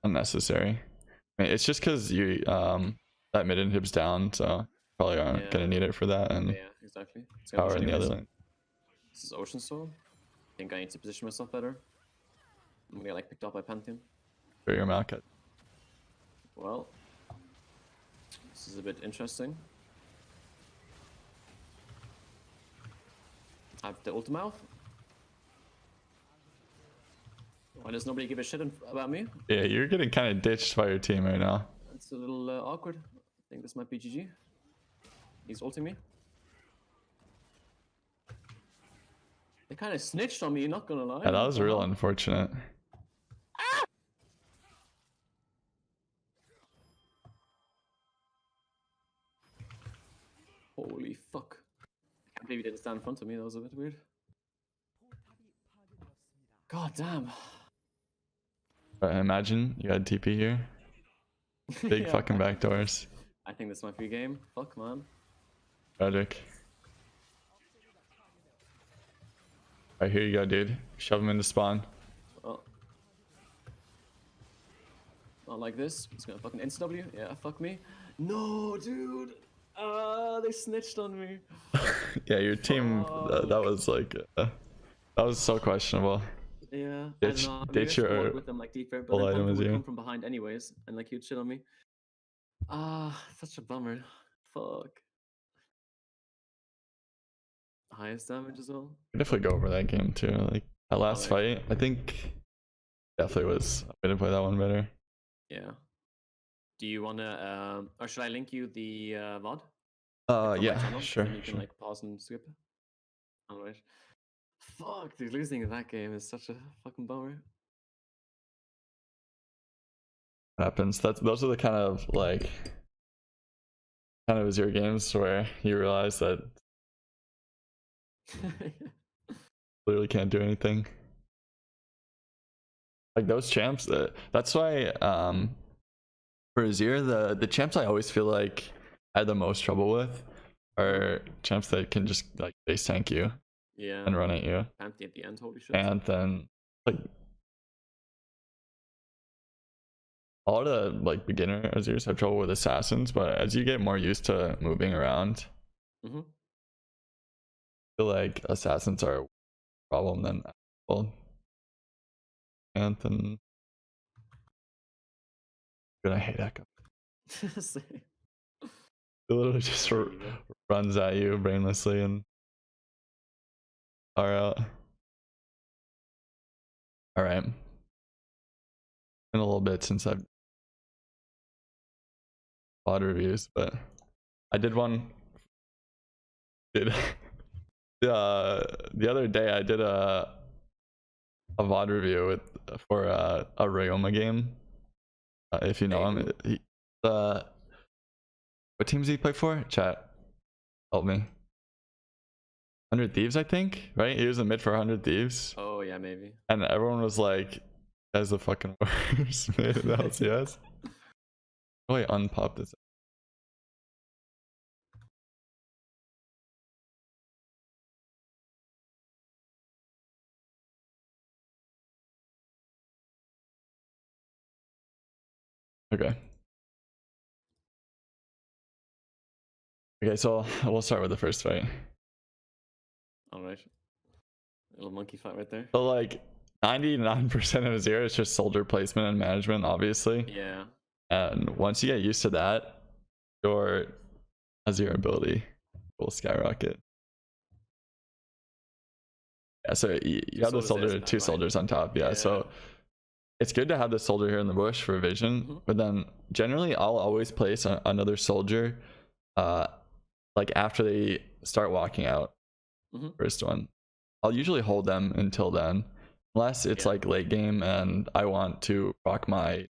Speaker 1: unnecessary. I mean, it's just because you that mid inhib's down, so probably aren't gonna need it for that, and
Speaker 2: Yeah, exactly. It's gonna
Speaker 1: power
Speaker 2: push
Speaker 1: in the other
Speaker 2: anyways.
Speaker 1: lane.
Speaker 2: This is Ocean Storm. I think I need to position myself better. I'm gonna get like picked up by Pantheon.
Speaker 1: For your Malkat.
Speaker 2: Well, this is a bit interesting. I have the ultimouth. Why does nobody give a shit about me?
Speaker 1: Yeah, you're getting kind of ditched by your team right now.
Speaker 2: That's a little awkward. I think this might be GG. He's ulting me. They kind of snitched on me, not gonna lie.
Speaker 1: Yeah, that was real unfortunate.
Speaker 2: Holy fuck. I can't believe he didn't stand in front of me, that was a bit weird. God damn.
Speaker 1: But imagine you had TP here. Big
Speaker 2: Yeah,
Speaker 1: fucking backdoors.
Speaker 2: I think this might be a game. Fuck, man.
Speaker 1: Tragic. Alright, here you go, dude. Shove him into spawn.
Speaker 2: Well, not like this. It's gonna fucking NCW. Yeah, fuck me. No, dude. They snitched on me.
Speaker 1: Yeah, your team. That was like. That was so questionable.
Speaker 2: Yeah,
Speaker 1: Ditch,
Speaker 2: I don't know.
Speaker 1: ditch
Speaker 2: Maybe I should
Speaker 1: your
Speaker 2: walk with them like deeper, but
Speaker 1: full
Speaker 2: then
Speaker 1: item
Speaker 2: Panther would
Speaker 1: Azir.
Speaker 2: come from behind anyways, and like he'd shit on me. Such a bummer. Fuck. Highest damage as well.
Speaker 1: Definitely go over that game too. Like that last
Speaker 2: Alright.
Speaker 1: fight, I think definitely was a way to play that one better.
Speaker 2: Yeah. Do you wanna or should I link you the VOD? From my
Speaker 1: Yeah,
Speaker 2: channel,
Speaker 1: sure.
Speaker 2: then you can
Speaker 1: Sure.
Speaker 2: like pause and skip. Alright. Fuck, dude, losing in that game is such a fucking bummer.
Speaker 1: Happens. Those are the kind of like Azir games where you realize that literally can't do anything. Like those champs, that's why for Azir, the champs I always feel like I had the most trouble with are champs that can just like base tank you
Speaker 2: Yeah.
Speaker 1: and run at you.
Speaker 2: Panty at the end, holy shit.
Speaker 1: And then like a lot of the like beginner Azirs have trouble with assassins, but as you get more used to moving around, I feel like assassins are a problem than well. And then I hate Echo.
Speaker 2: Same.
Speaker 1: It literally just runs at you brainlessly and are out. All right. Been a little bit since I've bought reviews, but I did one. The other day I did a VOD review for a Ryoma game. If you know him, what teams did he play for? Chat, help me. 100 Thieves, I think, right? He was in mid for 100 Thieves.
Speaker 2: Oh yeah, maybe.
Speaker 1: And everyone was like, "That's the fucking worst mid in the LCS." Oh wait, unpop this. Okay. Okay, so we'll start with the first fight.
Speaker 2: Alright. Little monkey fight right there.
Speaker 1: So like 99% of Azir is just soldier placement and management, obviously.
Speaker 2: Yeah.
Speaker 1: And once you get used to that, your Azir ability will skyrocket. Yeah, so you have the soldier, two soldiers on top. Yeah, so it's good to have the soldier here in the bush for vision, but then generally I'll always place another soldier like after they start walking out. First one, I'll usually hold them until then, unless it's like late game and I want to rock my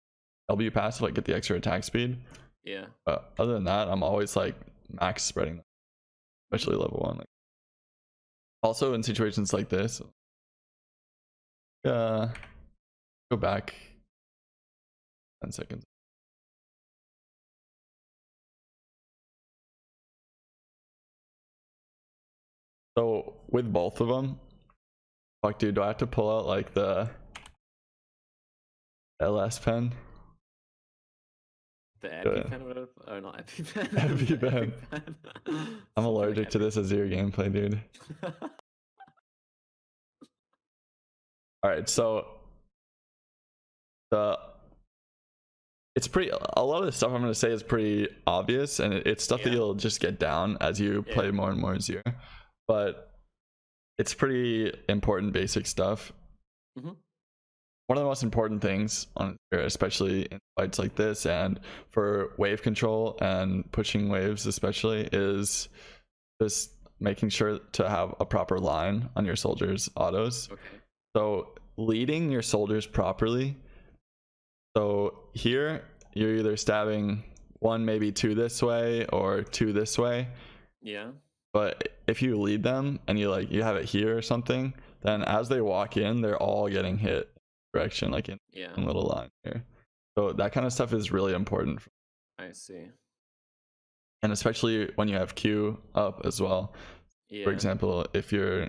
Speaker 1: W passive, like get the extra attack speed.
Speaker 2: Yeah.
Speaker 1: But other than that, I'm always like max spreading them, especially level 1. Like, also in situations like this, go back 10 seconds. So with both of them, fuck, dude, do I have to pull out like the LS pen?
Speaker 2: The EpiPen or whatever? Or not EpiPen.
Speaker 1: EpiPen.
Speaker 2: EpiPen.
Speaker 1: I'm
Speaker 2: Something
Speaker 1: allergic
Speaker 2: like
Speaker 1: to this Azir gameplay, dude. All right, so it's pretty, a lot of the stuff I'm going to say is pretty obvious, and it's stuff that you'll just get down as you play more and more Azir, but it's pretty important basic stuff. One of the most important things on Azir, especially in fights like this and for wave control and pushing waves especially, is just making sure to have a proper line on your soldiers' autos. So leading your soldiers properly. So here you're either stabbing 1, maybe 2 this way or 2 this way.
Speaker 2: Yeah.
Speaker 1: But if you lead them and you have it here or something, then as they walk in, they're all getting hit direction, like in little line here. So that kind of stuff is really important.
Speaker 2: I see.
Speaker 1: And especially when you have Q up as well. For example, if you're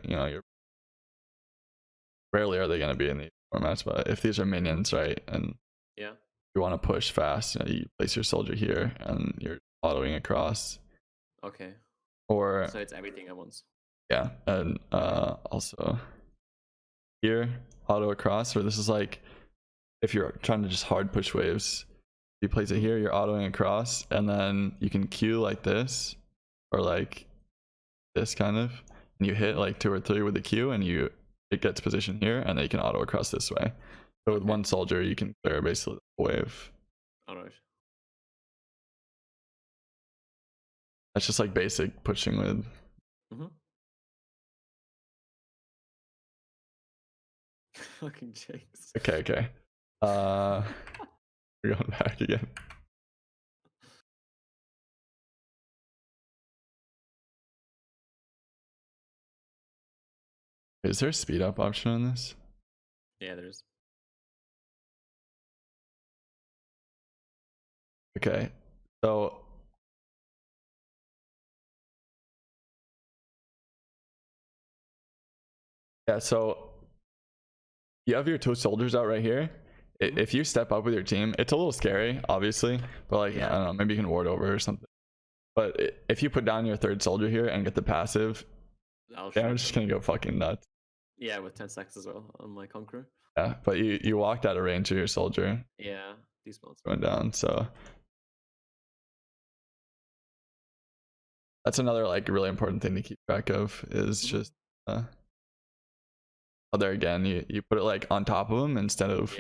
Speaker 1: rarely are they going to be in these formats, but if these are minions, right, and you want to push fast, you place your soldier here and you're autoing across.
Speaker 2: Okay.
Speaker 1: Or
Speaker 2: so it's everything at once.
Speaker 1: Yeah, and also here auto across, or this is like if you're trying to just hard push waves, you place it here, you're autoing across, and then you can Q like this or like this kind of, and you hit like 2 or 3 with the Q, and it gets positioned here, and then you can auto across this way. So with one soldier you can clear basically the wave.
Speaker 2: Alright.
Speaker 1: That's just like basic pushing with.
Speaker 2: Fucking Jakes.
Speaker 1: Okay. We're going back again. Is there a speed up option on this?
Speaker 2: Yeah, there is.
Speaker 1: Okay, so so you have your 2 soldiers out right here. If you step up with your team, it's a little scary, obviously, but like I don't know, maybe you can ward over or something. But if you put down your 3rd soldier here and get the passive, I'm just gonna go fucking nuts.
Speaker 2: Yeah, with 10 seconds as well on my Conqueror.
Speaker 1: Yeah, but you walked out of range of your soldier.
Speaker 2: Yeah, these spawns
Speaker 1: going down, so that's another like really important thing to keep track of, is just there again, you put it like on top of him instead of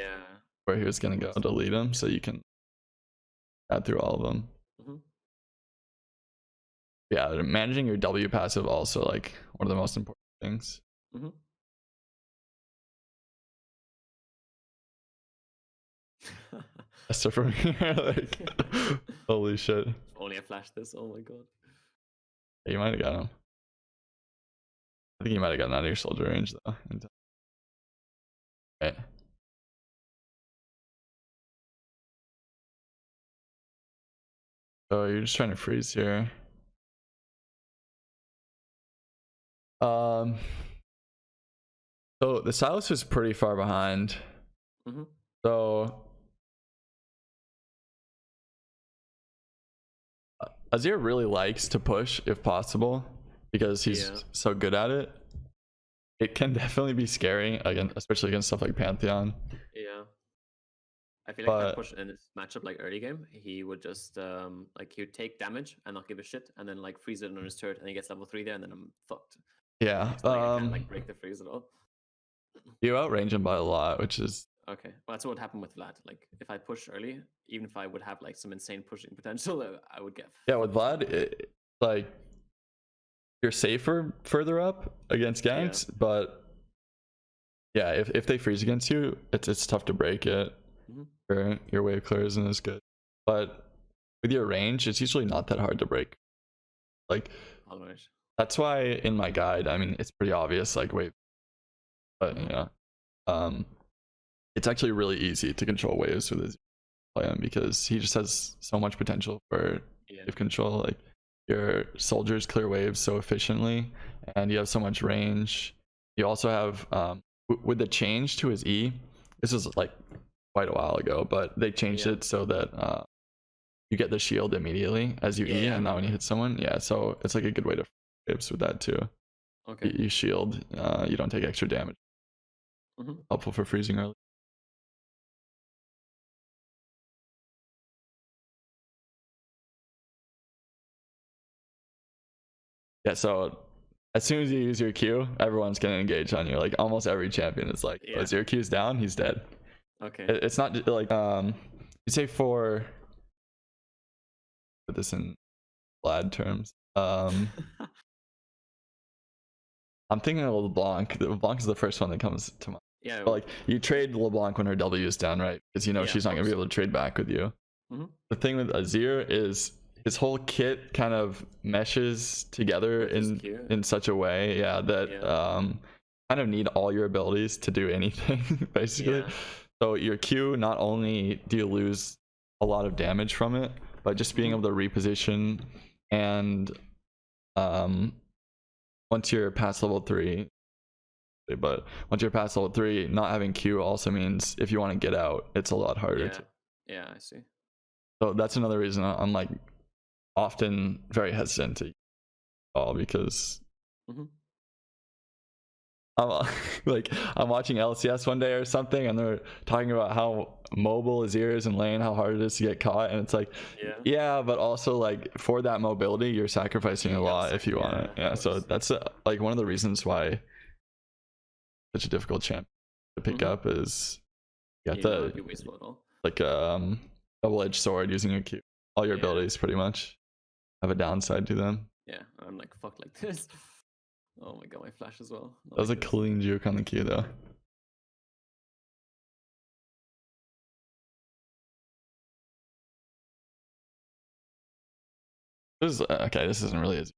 Speaker 1: where he was gonna go to lead him, so you can add through all of them. Yeah, managing your W passive also like one of the most important things. So from here, like, holy shit.
Speaker 2: If only I flashed this, oh my god.
Speaker 1: Yeah, you might have got him. I think you might have gotten out of your soldier range though. Okay. So you're just trying to freeze here. So the Silas is pretty far behind. So Azir really likes to push if possible because he's so good at it. It can definitely be scary, again, especially against stuff like Pantheon.
Speaker 2: Yeah. I feel like if I push in this matchup like early game, he would just like he would take damage and not give a shit, and then like freeze it on his turret, and he gets level 3 there, and then I'm fucked.
Speaker 1: Yeah.
Speaker 2: So, like, I can't like break the freeze at all.
Speaker 1: You outrange him by a lot, which is
Speaker 2: okay. Well, that's what would happen with Vlad. Like if I push early, even if I would have like some insane pushing potential, I would get.
Speaker 1: Yeah, with Vlad, like you're safer further up against ganks, but yeah, if they freeze against you, it's tough to break it. Your wave clear isn't as good, but with your range, it's usually not that hard to break. Like that's why in my guide, I mean, it's pretty obvious, like wave, but it's actually really easy to control waves with his plan because he just has so much potential for wave control. Like your soldiers clear waves so efficiently, and you have so much range. You also have with the change to his E, this was like quite a while ago, but they changed it so that you get the shield immediately as you E, and now when you hit someone, so it's like a good way to waves with that too.
Speaker 2: Okay.
Speaker 1: You shield, you don't take extra damage. Helpful for freezing early. Yeah, so as soon as you use your Q, everyone's gonna engage on you. Like almost every champion is like, oh, as your Q's down, he's dead.
Speaker 2: Okay.
Speaker 1: It's not like you say for, put this in Vlad terms. I'm thinking of LeBlanc. LeBlanc is the first one that comes to mind.
Speaker 2: Yeah.
Speaker 1: But like you trade LeBlanc when her W is down, right? Because you know she's not gonna be able to trade back with you. The thing with Azir is his whole kit kind of meshes together in such a way, that kind of need all your abilities to do anything, basically. So your Q, not only do you lose a lot of damage from it, but just being able to reposition, and once you're past level 3, but once you're past level 3, not having Q also means if you want to get out, it's a lot harder.
Speaker 2: Yeah, I see.
Speaker 1: So that's another reason I'm like often very hesitant to all, because I'm watching LCS one day or something, and they're talking about how mobile Azir is in lane, how hard it is to get caught, and it's like, but also like for that mobility, you're sacrificing a lot if you want it. So that's like one of the reasons why such a difficult champ to pick up is you got the like double-edged sword using your Q. All your abilities pretty much have a downside to them.
Speaker 2: Yeah, I'm like, fuck like this. Oh my god, my flash as well.
Speaker 1: That was a clean juke on the Q though. This is okay. This isn't really as,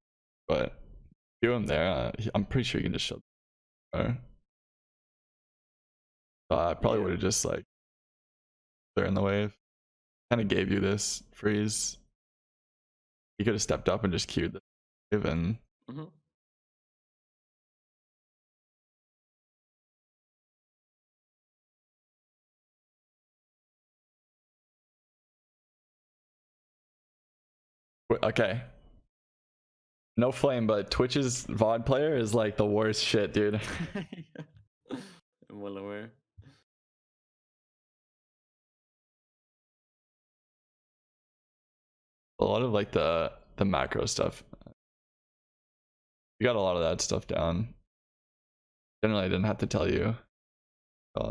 Speaker 1: but do him there. I'm pretty sure you can just shut. I probably would have just like clear in the wave. Kind of gave you this freeze. You could have stepped up and just queued the wave and. Okay. No flame, but Twitch's VOD player is like the worst shit, dude.
Speaker 2: I'm well aware.
Speaker 1: A lot of like the macro stuff. You got a lot of that stuff down. Generally, I didn't have to tell you.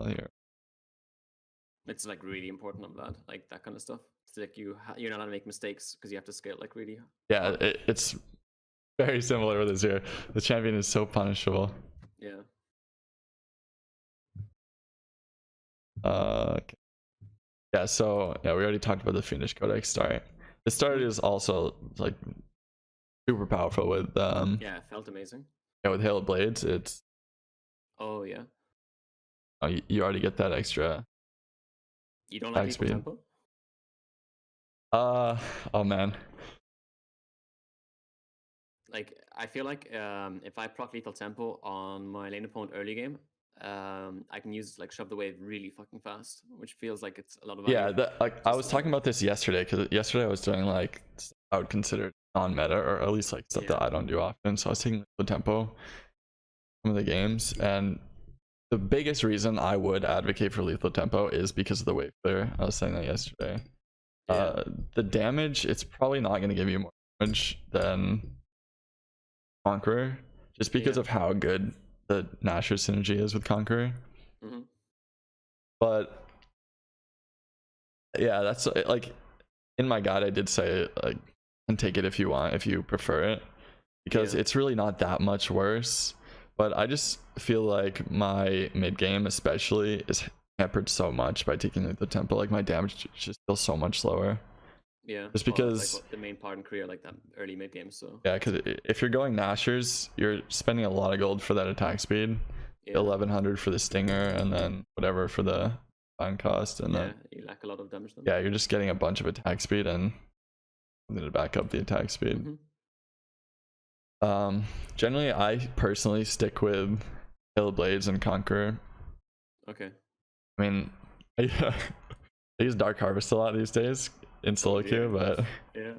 Speaker 1: Here.
Speaker 2: It's like really important on that, like that kind of stuff. It's like you're not allowed to make mistakes because you have to scale like really.
Speaker 1: Yeah, it's very similar with Azir. The champion is so punishable.
Speaker 2: Yeah.
Speaker 1: Okay. Yeah, so we already talked about the Fiendish Codex start. The start is also like super powerful with
Speaker 2: yeah, it felt amazing.
Speaker 1: Yeah, with Hail of Blades, it's
Speaker 2: oh yeah.
Speaker 1: Oh, you already get that extra.
Speaker 2: You don't like lethal tempo?
Speaker 1: Oh man.
Speaker 2: Like I feel like if I proc lethal tempo on my lane opponent early game, I can use like shove the wave really fucking fast, which feels like it's a lot of value.
Speaker 1: Yeah, like I was talking about this yesterday, because yesterday I was doing like I would consider non-meta, or at least like stuff that I don't do often. So I was taking the tempo some of the games, and the biggest reason I would advocate for lethal tempo is because of the wave clear. I was saying that yesterday. The damage, it's probably not going to give you more damage than Conqueror, just because of how good the Nashor synergy is with Conqueror. But yeah, that's like in my guide I did say like, and take it if you want, if you prefer it, because it's really not that much worse. But I just feel like my mid game especially is hampered so much by taking like the tempo. Like my damage just feels so much slower.
Speaker 2: Yeah,
Speaker 1: just because
Speaker 2: like the main part in career, like that early mid game. So
Speaker 1: yeah, because if you're going Nashors, you're spending a lot of gold for that attack speed. 1100 for the stinger, and then whatever for the fine cost, and then
Speaker 2: you lack a lot of damage then.
Speaker 1: Yeah, you're just getting a bunch of attack speed, and I'm gonna back up the attack speed. Generally I personally stick with Kale Blades and Conqueror.
Speaker 2: Okay.
Speaker 1: I mean, I use Dark Harvest a lot these days in solo queue, but
Speaker 2: yeah.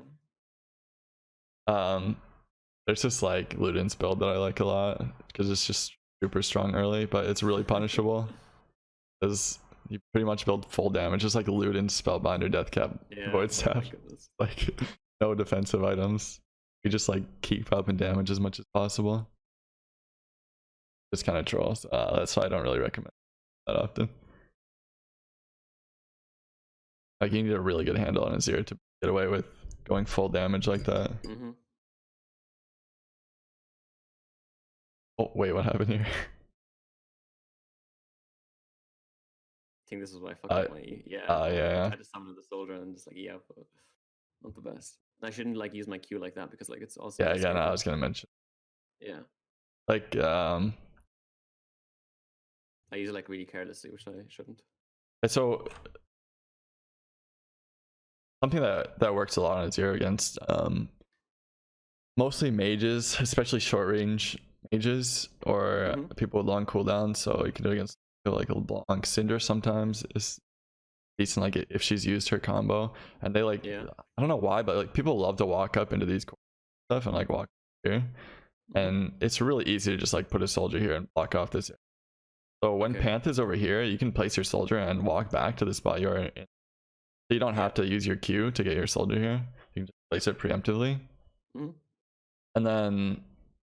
Speaker 1: there's just like Luden's build that I like a lot because it's just super strong early, but it's really punishable because you pretty much build full damage, just like Luden, Spellbinder, Deathcap, Void Staff, like no defensive items. You just like keep up in damage as much as possible. It's kind of trolls. That's why I don't really recommend that often. Like you need a really good handle on Azir to get away with going full damage like that. Oh wait, what happened here?
Speaker 2: I think this is why I fucked up my yeah. I just summoned the soldier and just like but not the best. And I shouldn't like use my Q like that because like it's also
Speaker 1: yeah. No, I was gonna mention.
Speaker 2: Yeah.
Speaker 1: Like
Speaker 2: I use it like really carelessly, which I shouldn't.
Speaker 1: So something that works a lot on Azir against mostly mages, especially short range mages or people with long cooldowns. So you can do it against like a long Cinder sometimes is decent, like if she's used her combo. And they like I don't know why, but like people love to walk up into these stuff and like walk here. And it's really easy to just like put a soldier here and block off this. So when Panth is over here, you can place your soldier and walk back to the spot you're in. So you don't have to use your Q to get your soldier here. You can just place it preemptively. And then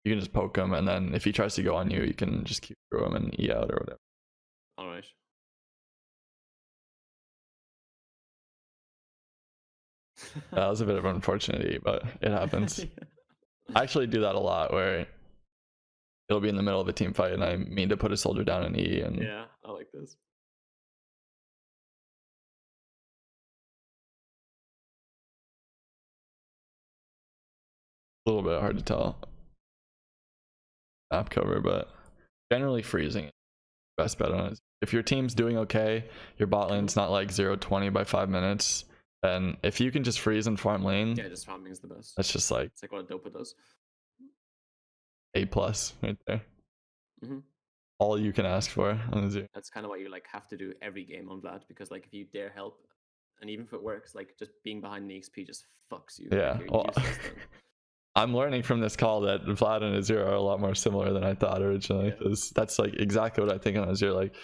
Speaker 1: you can just poke him, and then if he tries to go on you, you can just Q through him and E out or whatever.
Speaker 2: Alright.
Speaker 1: That was a bit of an unfortunate E, but it happens. I actually do that a lot where it'll be in the middle of a team fight and I mean to put a soldier down in E and
Speaker 2: yeah, I like this.
Speaker 1: a little bit hard to tell map cover, but generally freezing best bet on it. If your team's doing okay, your bot lane's not like 0-20 by 5 minutes, and if you can just freeze and farm lane,
Speaker 2: just farming is the best.
Speaker 1: That's just like
Speaker 2: it's like what a Dopa does.
Speaker 1: A+ right there. All you can ask for on Azir.
Speaker 2: That's kind of what you like have to do every game on Vlad, because like if you dare help, and even if it works, like just being behind the XP just fucks you.
Speaker 1: Yeah.
Speaker 2: Like, well,
Speaker 1: I'm learning from this call that Vlad and Azir are a lot more similar than I thought originally, because that's like exactly what I think on Azir. Like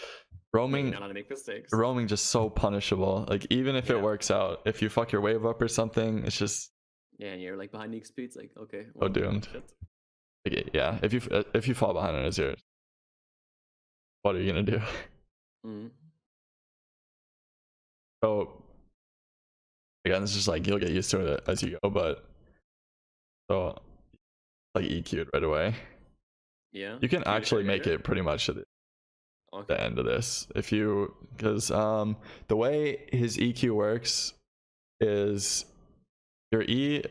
Speaker 1: roaming,
Speaker 2: not to make mistakes.
Speaker 1: Roaming just so punishable. Like even if it works out, if you fuck your wave up or something, it's just
Speaker 2: and you're like behind the XP. It's like okay,
Speaker 1: well, doomed. Like, yeah, if you fall behind on Azir, what are you gonna do? So again, it's just like you'll get used to it as you go, but so like EQ'd right away.
Speaker 2: Yeah,
Speaker 1: you can actually make it pretty much at the end of this if you, because the way his EQ works is your E,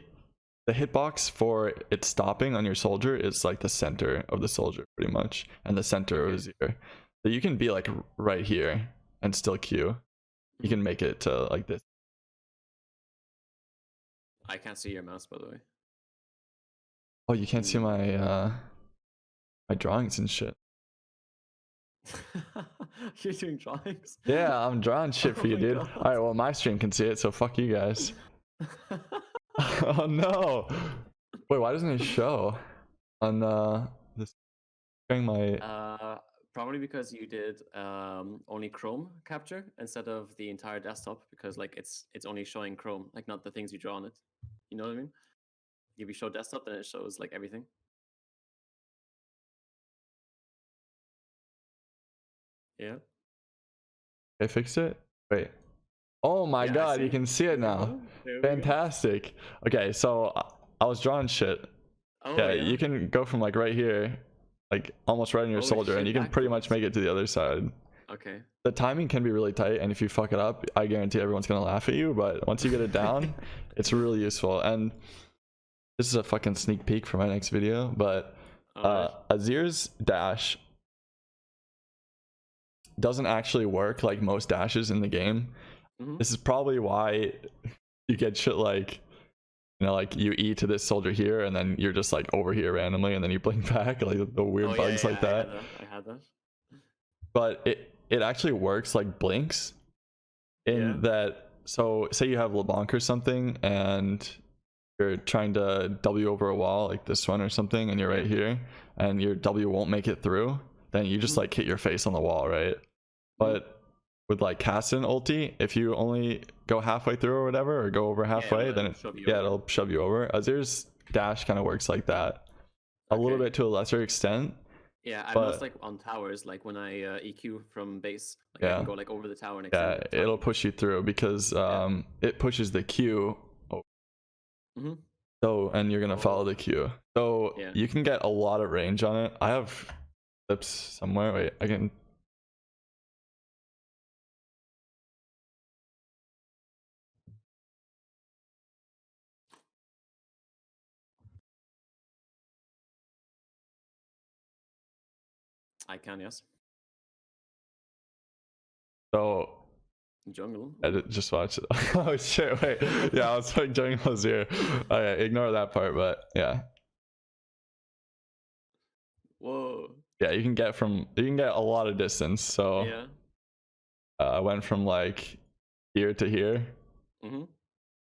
Speaker 1: the hitbox for it stopping on your soldier is like the center of the soldier pretty much, and the center of Azir. So you can be like right here and still Q. You can make it to like this.
Speaker 2: I can't see your mouse, by the way.
Speaker 1: Oh, you can't see my my drawings and shit.
Speaker 2: You're doing drawings?
Speaker 1: Yeah, I'm drawing shit for you, dude. God. All right, well, my stream can see it, so fuck you guys. Oh no! Wait, why doesn't it show on this? My
Speaker 2: probably because you did only Chrome capture instead of the entire desktop, because like it's only showing Chrome, like not the things you draw on it. You know what I mean? If you show desktop, then it shows like everything. Yeah.
Speaker 1: I fixed it? Wait. Oh my god, you can see it now. Fantastic. Okay, so I was drawing shit. Yeah, you can go from like right here, like almost right in your soldier, and you can pretty much make it to the other side.
Speaker 2: Okay.
Speaker 1: The timing can be really tight, and if you fuck it up, I guarantee everyone's gonna laugh at you, but once you get it down, it's really useful. And this is a fucking sneak peek for my next video, but Azir's dash doesn't actually work like most dashes in the game. This is probably why you get shit like you know, like you E to this soldier here, and then you're just like over here randomly, and then you blink back, like the weird bugs like that.
Speaker 2: I had that.
Speaker 1: But it actually works like blinks in that. So say you have LeBlanc or something, and you're trying to W over a wall like this one or something, and you're right here, and your W won't make it through, then you just like hit your face on the wall, right? But with like Cassin ulti, if you only go halfway through or whatever, or go over halfway, then it'll shove you over. Azir's dash kind of works like that, a little bit to a lesser extent.
Speaker 2: Yeah, I noticed like on towers, like when I EQ from base, like I can go like over the tower and extend
Speaker 1: it'll push you through because it pushes the Q. So, and you're gonna follow the Q. So you can get a lot of range on it. I have clips somewhere. Wait, I can.
Speaker 2: I can, yes.
Speaker 1: So
Speaker 2: jungle.
Speaker 1: I just watched it. Oh shit! Wait, yeah, I was like jungle Azir. Okay, ignore that part, but yeah.
Speaker 2: Whoa.
Speaker 1: Yeah, you can get a lot of distance. So I went from like here to here.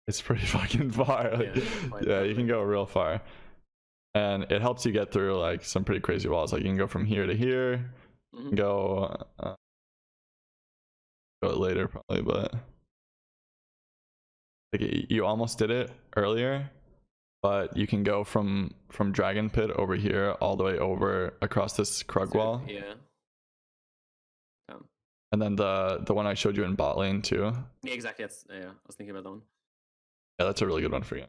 Speaker 1: It's pretty fucking far. Like, yeah, you can go real far, and it helps you get through like some pretty crazy walls. Like you can go from here to here. You can go later probably, but like you almost did it earlier, but you can go from Dragon Pit over here all the way over across this Krug wall. And then the one I showed you in bot lane too.
Speaker 2: Yeah, exactly. That's I was thinking about that one.
Speaker 1: Yeah, that's a really good one for you.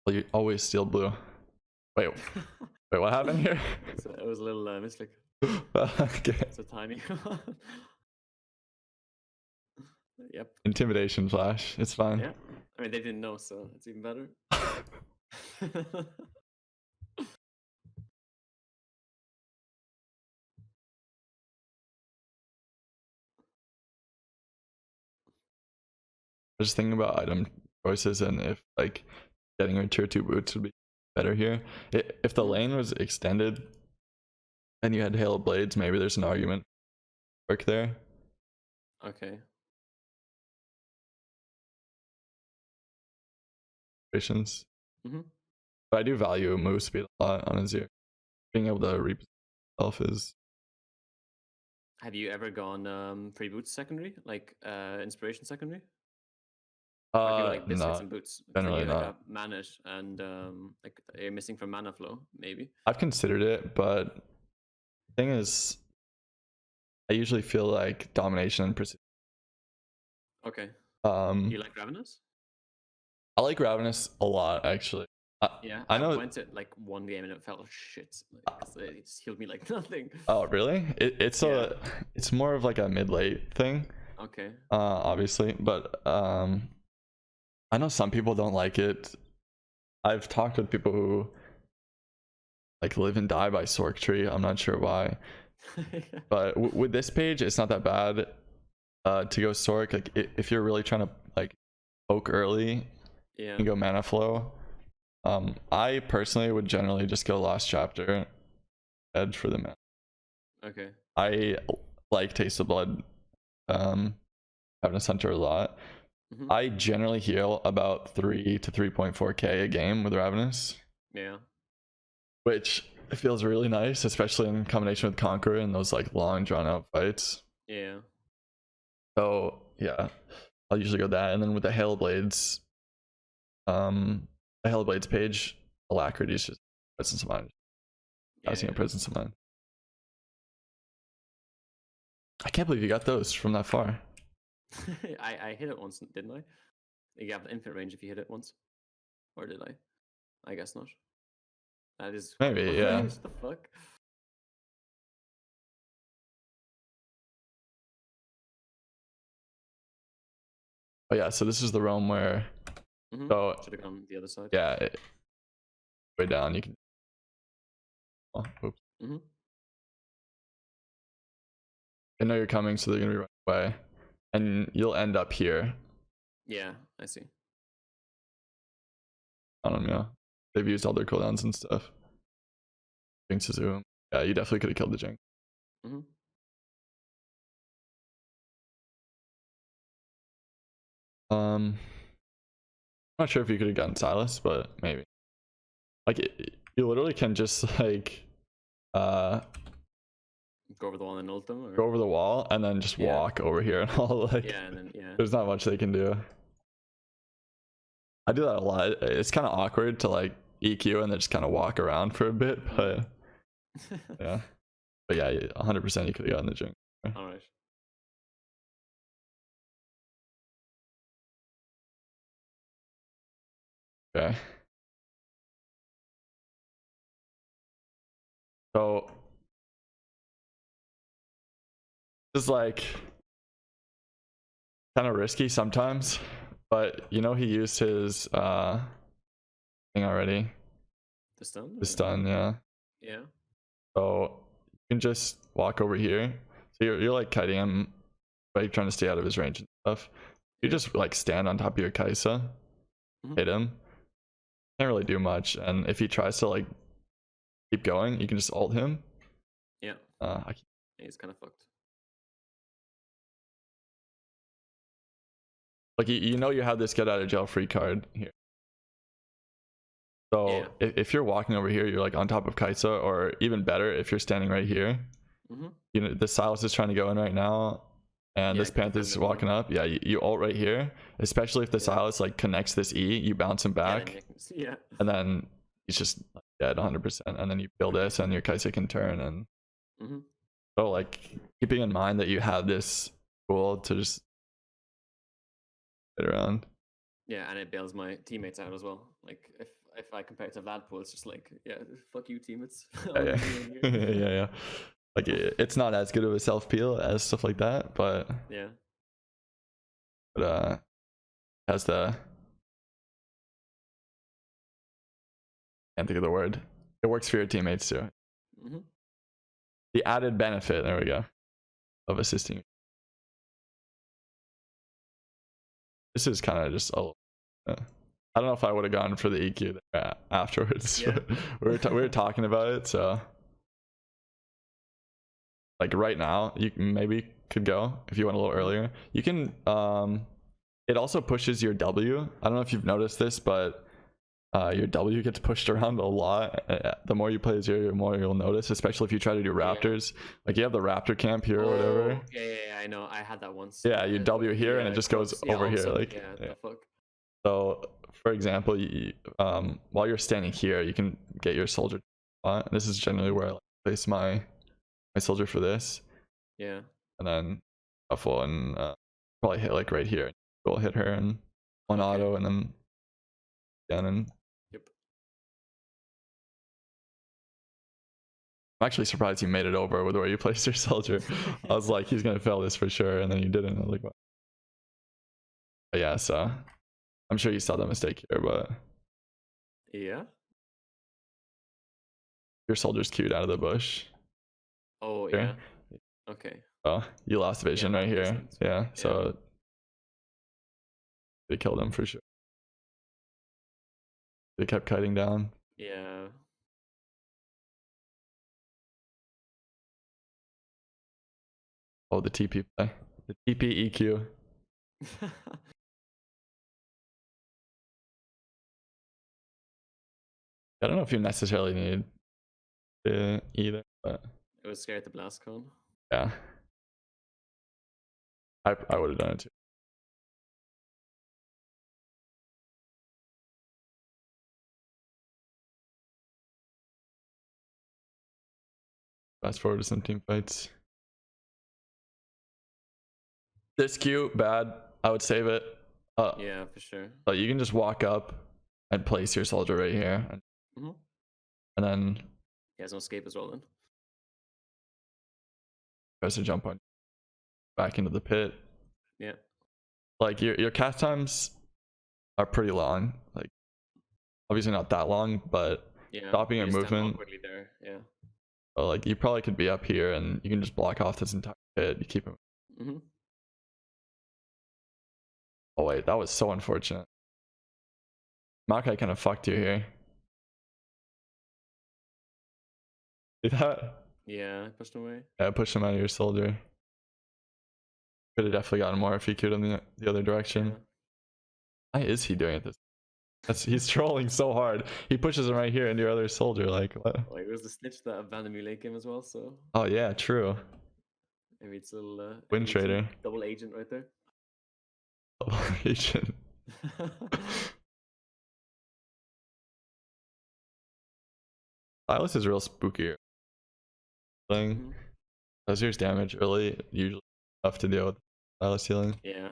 Speaker 1: Well, you always steal blue. Wait, what happened here?
Speaker 2: It was a little misclick.
Speaker 1: Okay.
Speaker 2: It's a tiny one. Yep.
Speaker 1: Intimidation flash. It's fine.
Speaker 2: Yeah. I mean, they didn't know, so it's even better.
Speaker 1: I was just thinking about item choices and if like getting your tier 2 boots would be better here. If the lane was extended and you had Halo Blades, maybe there's an argument work there.
Speaker 2: Okay.
Speaker 1: But I do value move speed a lot on Azir. Being able to reposition yourself is.
Speaker 2: Have you ever gone free boots secondary, like inspiration secondary?
Speaker 1: Like
Speaker 2: biscuits and boots.
Speaker 1: Generally
Speaker 2: like
Speaker 1: not.
Speaker 2: Manish and like you're missing from mana flow, maybe.
Speaker 1: I've considered it, but the thing is, I usually feel like domination and precision.
Speaker 2: Okay. You like Ravenous?
Speaker 1: I like Ravenous a lot, actually.
Speaker 2: Yeah,
Speaker 1: I know.
Speaker 2: I went to like one game and it felt shit. Like, it just healed me like nothing.
Speaker 1: Oh, really? It's more of like a mid-late thing.
Speaker 2: Okay.
Speaker 1: Obviously, but I know some people don't like it. I've talked with people who like live and die by Sork Tree. I'm not sure why. But with this page, it's not that bad to go Sork. Like if you're really trying to like poke early, you can go Mana Flow. I personally would generally just go Last Chapter edge for the mana.
Speaker 2: Okay.
Speaker 1: I like Taste of Blood, having a center a lot. I generally heal about 3 to 3.4k a game with Ravenous.
Speaker 2: Yeah.
Speaker 1: Which feels really nice, especially in combination with Conqueror and those like long drawn out fights.
Speaker 2: Yeah.
Speaker 1: So yeah, I'll usually go that, and then with the Hail Blades, the Hail Blades page, Alacrity is just presence of mind. I was thinking presence of mind. I can't believe you got those from that far.
Speaker 2: I hit it once, didn't I? You have infinite range if you hit it once. Or did I? I guess not. That is
Speaker 1: maybe, yeah.
Speaker 2: What the fuck?
Speaker 1: Oh yeah, so this is the realm where so
Speaker 2: should have gone the other side.
Speaker 1: Yeah, way down you can. Oh, oops. They know you're coming, so they're gonna be right away, and you'll end up here.
Speaker 2: Yeah, I see.
Speaker 1: I don't know. They've used all their cooldowns and stuff. Jinx is Zoom. Yeah, you definitely could have killed the Jinx.
Speaker 2: Mm-hmm.
Speaker 1: I'm not sure if you could have gotten Silas, but maybe. Like you literally can just like go
Speaker 2: Go over the wall and ult them, or
Speaker 1: over the wall and then just walk over here and all like
Speaker 2: yeah, and then
Speaker 1: there's not much they can do. I do that a lot. It's kind of awkward to like EQ and then just kind of walk around for a bit, but yeah. But yeah, 100% you could have gotten the Jinx.
Speaker 2: All right.
Speaker 1: Okay. So this is like kind of risky sometimes, but you know he used his thing already.
Speaker 2: The stun?
Speaker 1: The stun, yeah.
Speaker 2: Yeah.
Speaker 1: So you can just walk over here. So you're like kiting him, but you're trying to stay out of his range and stuff. You just like stand on top of your Kaisa, hit him. Can't really do much, and if he tries to like keep going, you can just ult him.
Speaker 2: Yeah. He's kind of fucked.
Speaker 1: Like you know you have this get out of jail free card here. So if you're walking over here, you're like on top of Kaisa, or even better, if you're standing right here, you know the Silas is trying to go in right now, and this Panther's walking up. Yeah, you ult right here, especially if the Silas like connects this E, you bounce him back, and then he's just dead 100%, and then you build this, and your Kaisa can turn, and so like keeping in mind that you have this tool to just get around.
Speaker 2: Yeah, and it bails my teammates out as well. Like if I compare it to Vlad pool, it's just like, yeah, fuck you teammates.
Speaker 1: Yeah. Like it's not as good of a self peel as stuff like that, but has the, can't think of the word. It works for your teammates too. The added benefit, there we go, of assisting. This is kind of just a. I don't know if I would have gone for the EQ there afterwards. Yeah. we were talking about it, so like right now you maybe could go if you went a little earlier. You can it also pushes your W. I don't know if you've noticed this, but your W gets pushed around a lot. The more you play Azir, the more you'll notice, especially if you try to do Raptors. Like you have the Raptor camp here or whatever.
Speaker 2: Yeah, I know. I had that once.
Speaker 1: Yeah, you W here and it just goes over here. Like
Speaker 2: the fuck.
Speaker 1: So for example, while you're standing here, you can get your soldier. This is generally where I place my soldier for this.
Speaker 2: Yeah.
Speaker 1: And then shuffle and probably hit like right here. We'll hit her and one auto and then again and.
Speaker 2: Yep.
Speaker 1: I'm actually surprised you made it over with where you placed your soldier. I was like, he's gonna fail this for sure, and then you didn't. I was like, what? But yeah, so I'm sure you saw the mistake here, but
Speaker 2: yeah,
Speaker 1: your soldier's queued out of the bush.
Speaker 2: Oh here. Yeah. Okay.
Speaker 1: Oh, you lost vision right here. Yeah, so they killed him for sure. They kept kiting down.
Speaker 2: Yeah.
Speaker 1: Oh, the TP play. The TP EQ. I don't know if you necessarily need it either, but
Speaker 2: it was scared the blast cone.
Speaker 1: Yeah. I would have done it too. Fast forward to some team fights. This queue, bad. I would save it.
Speaker 2: Yeah, for sure.
Speaker 1: But you can just walk up and place your soldier right here. And then
Speaker 2: he has no escape as well then.
Speaker 1: Tries to jump on back into the pit.
Speaker 2: Yeah.
Speaker 1: Like your cast times are pretty long. Like obviously not that long, but stopping your movement.
Speaker 2: There. Yeah.
Speaker 1: So like you probably could be up here and you can just block off this entire pit. You keep him. Oh wait, that was so unfortunate. Makai kind of fucked you here. See that?
Speaker 2: Yeah, I pushed away.
Speaker 1: Yeah, push him out of your soldier. Could have definitely gotten more if he could in the other direction.
Speaker 2: Yeah.
Speaker 1: Why is he doing it this? He's trolling so hard. He pushes him right here into your other soldier. Like what?
Speaker 2: Like, it was the snitch that abandoned me late game as well, so
Speaker 1: Oh yeah, true.
Speaker 2: maybe it's a little
Speaker 1: Win trader.
Speaker 2: double agent right there.
Speaker 1: Agent. Silas is real spooky. Playing Azir's damage really usually tough to deal with. Silas healing.
Speaker 2: Yeah.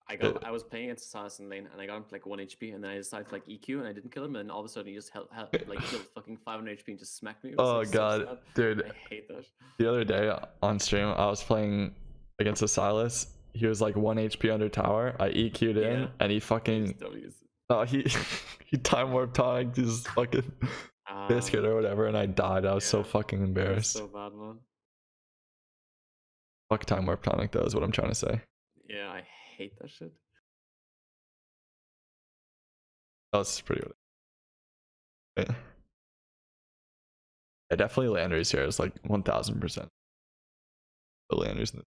Speaker 2: I was playing against Assassin lane and I got him for like 1 HP and then I decided to like EQ and I didn't kill him and all of a sudden he just killed fucking 500 HP and just smacked me. It was,
Speaker 1: Oh
Speaker 2: like,
Speaker 1: god,
Speaker 2: so sad.
Speaker 1: dude.
Speaker 2: I hate that.
Speaker 1: The other day on stream, I was playing against a Silas. He was like 1 HP under tower. I EQ'd in and he fucking he he time warp tonic his fucking biscuit or whatever and I died. I was so fucking embarrassed.
Speaker 2: So bad, man.
Speaker 1: Fuck time warp tonic though is what I'm trying to say.
Speaker 2: Yeah, I hate that shit.
Speaker 1: That was pretty good. Yeah, definitely Landry's here is like 1000%. The Landry's in the...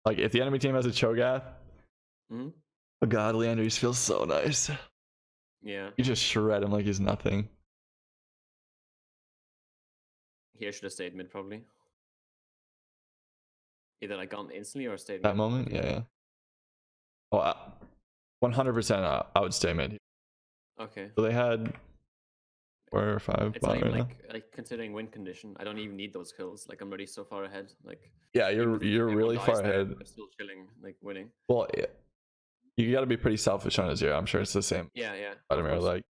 Speaker 1: Like if the enemy team has a Cho'Gath, oh god, Landry's feels so nice.
Speaker 2: Yeah.
Speaker 1: You just shred him like he's nothing.
Speaker 2: Here should have stayed mid probably. Either like gone instantly or stayed
Speaker 1: That
Speaker 2: mid.
Speaker 1: moment, yeah. Oh, 100% I would stay mid.
Speaker 2: Okay.
Speaker 1: So they had 4 or 5
Speaker 2: it's not even
Speaker 1: right
Speaker 2: like considering win condition, I don't even need those kills. Like I'm already so far ahead. Like
Speaker 1: yeah, you're really far ahead.
Speaker 2: I'm still chilling, like winning.
Speaker 1: Well, yeah. You got to be pretty selfish on Azir. I'm sure it's the same.
Speaker 2: Yeah, yeah.
Speaker 1: Vladimir, like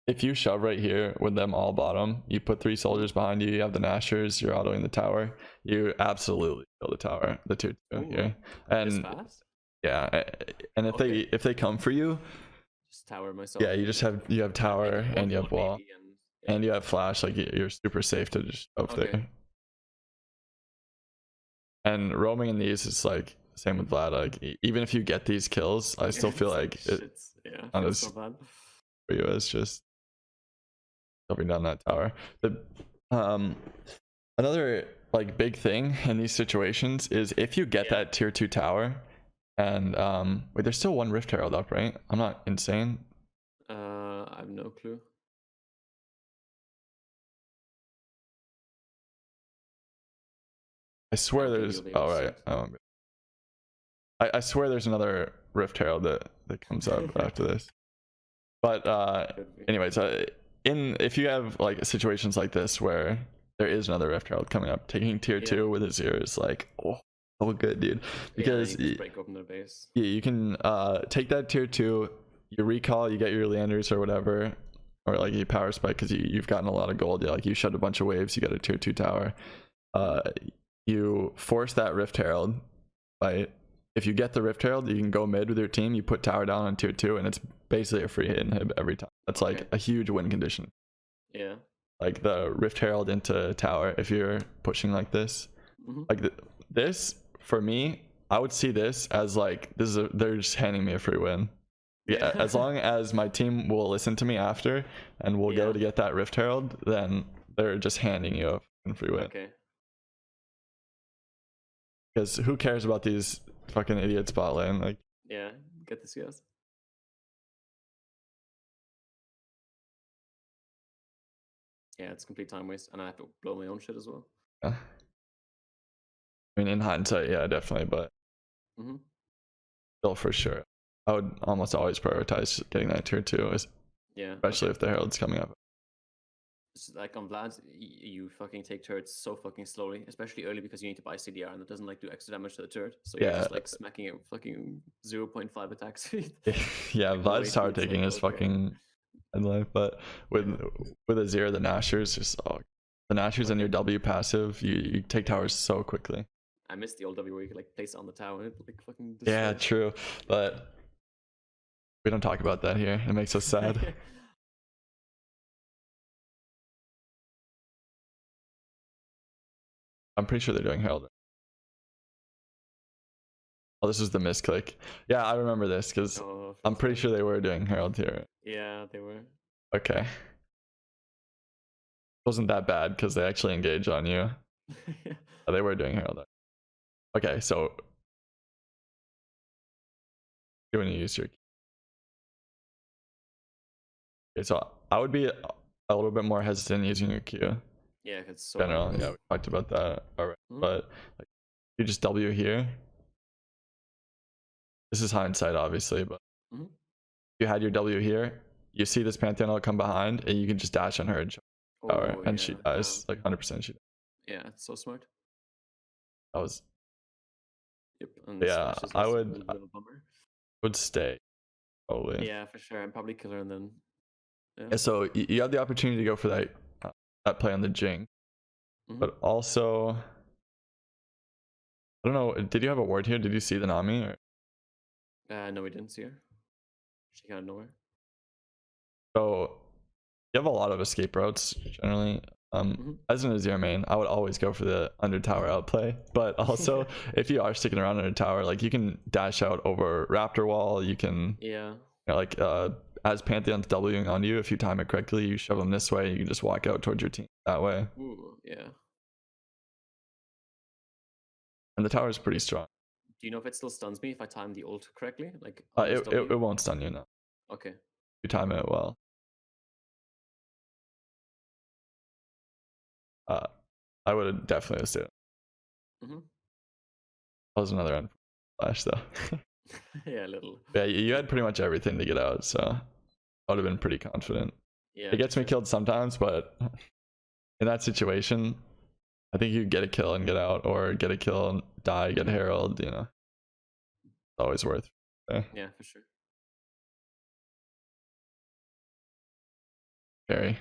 Speaker 1: if you shove right here with them all bottom, you put 3 soldiers behind you, you have the Nashers, you're autoing the tower, you absolutely kill the tower, the tier 2 here. And
Speaker 2: fast?
Speaker 1: Yeah, and if they come for you,
Speaker 2: just tower myself.
Speaker 1: Yeah, you have tower and you have wall and you have flash. Like you're super safe to just shove there. And roaming in these is like same with Vlad. Like even if you get these kills, I still feel like it's not as so bad for you as just jumping down that tower. The another like big thing in these situations is if you get that tier 2 tower and wait, there's still 1 Rift Herald up, right? I'm not insane.
Speaker 2: I have no clue.
Speaker 1: I swear there's I swear there's another Rift Herald that comes up after this. But anyways, if you have like situations like this where there is another Rift Herald coming up, taking tier 2 with Azir is like so good, dude. Because
Speaker 2: you can break open their base.
Speaker 1: Yeah, you can take that tier 2, you recall, you get your Leanders or whatever, or like you power spike because you've gotten a lot of gold. Yeah, like you shed a bunch of waves, you got a tier 2 tower. You force that Rift Herald, right? If you get the Rift Herald, you can go mid with your team, you put tower down on tier 2, and it's basically a free hit inhib every time. That's like a huge win condition.
Speaker 2: Yeah.
Speaker 1: Like the Rift Herald into tower, if you're pushing like this. Like this, for me, I would see this as like, they're just handing me a free win. Yeah, as long as my team will listen to me after, and we'll go to get that Rift Herald, then they're just handing you a free win.
Speaker 2: Okay.
Speaker 1: Because who cares about these fucking idiots bot lane? Like,
Speaker 2: yeah, get the CS. Yeah, it's complete time waste, and I have to blow my own shit as well.
Speaker 1: I mean, in hindsight, yeah, definitely, but still, for sure, I would almost always prioritize getting that tier 2, especially if the Herald's coming up.
Speaker 2: It's like on Vlad's, you fucking take turrets so fucking slowly, especially early because you need to buy CDR and it doesn't like do extra damage to the turret. So you're just like smacking it fucking 0.5 attack speed.
Speaker 1: Yeah, Vlad's tower taking is fucking life, but with Azir, the Nashers just the Nashers and your W passive, you take towers so quickly.
Speaker 2: I missed the old W where you could like place it on the tower and it like fucking
Speaker 1: yeah, true, but we don't talk about that here. It makes us sad. I'm pretty sure they're doing Herald. Oh, this is the misclick. Yeah, I remember this because
Speaker 2: Oh,
Speaker 1: I'm pretty sure they were doing Herald here.
Speaker 2: Yeah, they were.
Speaker 1: Okay. Wasn't that bad because they actually engage on you. Oh, they were doing Herald. Okay, so you're going to use your. Okay, so I would be a little bit more hesitant using your Q.
Speaker 2: Yeah, it's so
Speaker 1: General,
Speaker 2: hard.
Speaker 1: yeah, we talked about that already.
Speaker 2: Mhm.
Speaker 1: But like, you just W here. This is hindsight, obviously, but
Speaker 2: Mhm.
Speaker 1: you had your W here. You see this Pantheon all come behind, and you can just dash on her and power,
Speaker 2: Oh,
Speaker 1: and
Speaker 2: yeah,
Speaker 1: she dies
Speaker 2: damn.
Speaker 1: like 100%. She
Speaker 2: Yeah, it's so smart.
Speaker 1: that was
Speaker 2: Yep, and the
Speaker 1: yeah.
Speaker 2: slash is
Speaker 1: I
Speaker 2: also a
Speaker 1: would
Speaker 2: little bit of a bummer.
Speaker 1: stay probably.
Speaker 2: Yeah, for sure. And probably kill her and then. Yeah.
Speaker 1: Yeah, so you had the opportunity to go for that play on the Jing,
Speaker 2: Mhm.
Speaker 1: but also I don't know. Did you have a ward here? Did you see the Nami? Or?
Speaker 2: No, we didn't see her. She got nowhere.
Speaker 1: So you have a lot of escape routes generally. As an Azir main, I would always go for the under tower outplay. But also, if you are sticking around under tower, like you can dash out over Raptor Wall. You can,
Speaker 2: Yeah.
Speaker 1: like as Pantheon's Wing on you, if you time it correctly, you shove them this way. You can just walk out towards your team that way.
Speaker 2: Ooh, yeah.
Speaker 1: And the tower is pretty strong.
Speaker 2: Do you know if it still stuns me if I time the ult correctly? Like
Speaker 1: It won't stun you now.
Speaker 2: Okay.
Speaker 1: If you time it well. I would have definitely stayed.
Speaker 2: Mm-hmm.
Speaker 1: That was another end flash though.
Speaker 2: Yeah, a little.
Speaker 1: Yeah, you had pretty much everything to get out, so I would have been pretty confident.
Speaker 2: Yeah.
Speaker 1: It gets me killed sometimes, but in that situation, I think you get a kill and get out, or get a kill and die, get Herald, you know. It's always worth it.
Speaker 2: Yeah, for sure.
Speaker 1: Carry.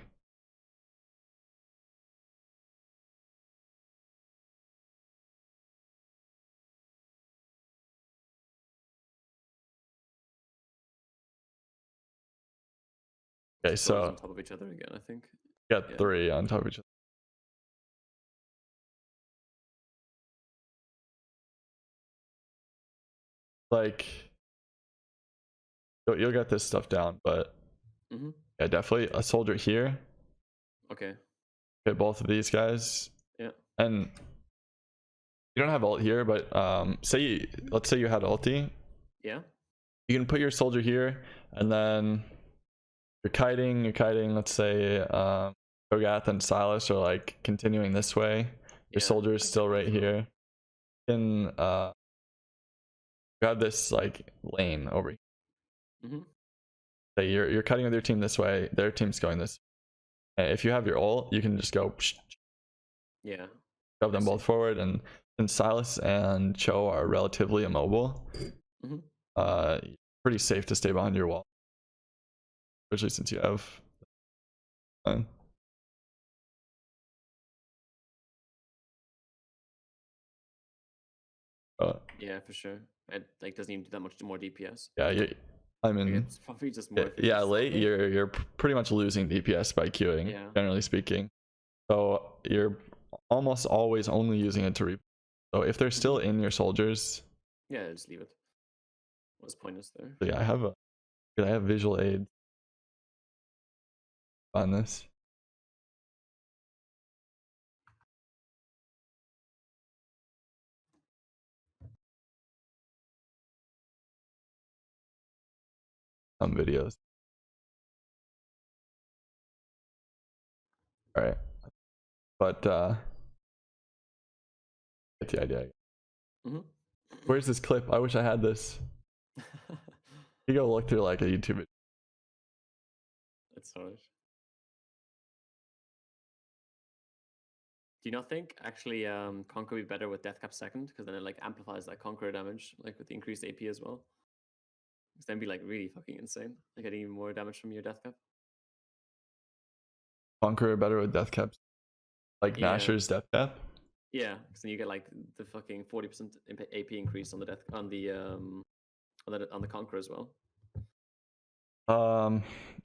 Speaker 1: Okay,
Speaker 2: Both
Speaker 1: so
Speaker 2: on top of each other again, I think.
Speaker 1: you got 3 on top of each other. Like, you'll get this stuff down, but yeah, definitely a soldier here.
Speaker 2: Okay.
Speaker 1: Hit both of these guys.
Speaker 2: Yeah.
Speaker 1: And you don't have ult here, but let's say you had ulti.
Speaker 2: Yeah.
Speaker 1: You can put your soldier here, and then you're kiting, let's say Kogath and Silas are like continuing this way. Your soldier is still right here. And you have this like lane over here. So you're cutting with your team this way, their team's going this way. If you have your ult, you can just go
Speaker 2: Yeah.
Speaker 1: shove them both forward, and since Silas and Cho are relatively immobile, pretty safe to stay behind your wall. Especially since you have
Speaker 2: yeah, for sure. It like doesn't even do that much more DPS.
Speaker 1: Yeah, I mean,
Speaker 2: like, it's probably just more.
Speaker 1: Yeah, late you're pretty much losing DPS by queuing. Yeah. Generally speaking, so you're almost always only using it to reap. So if they're still in your soldiers,
Speaker 2: yeah, just leave it. What's pointless there?
Speaker 1: Yeah, I have visual aid on this. Some videos. All right, but get the idea. Where's this clip? I wish I had this. You go look through like a YouTube video.
Speaker 2: That's hard. Do you not think actually Conquer would be better with Death Cap second? Because then it like amplifies that Conqueror damage, like with the increased AP as well. Because then be like really fucking insane. Like getting even more damage from your Death Cap.
Speaker 1: Conqueror better with death caps. Like Nasher's death cap?
Speaker 2: Yeah, because then you get like the fucking 40% AP increase on the on the Conqueror as well.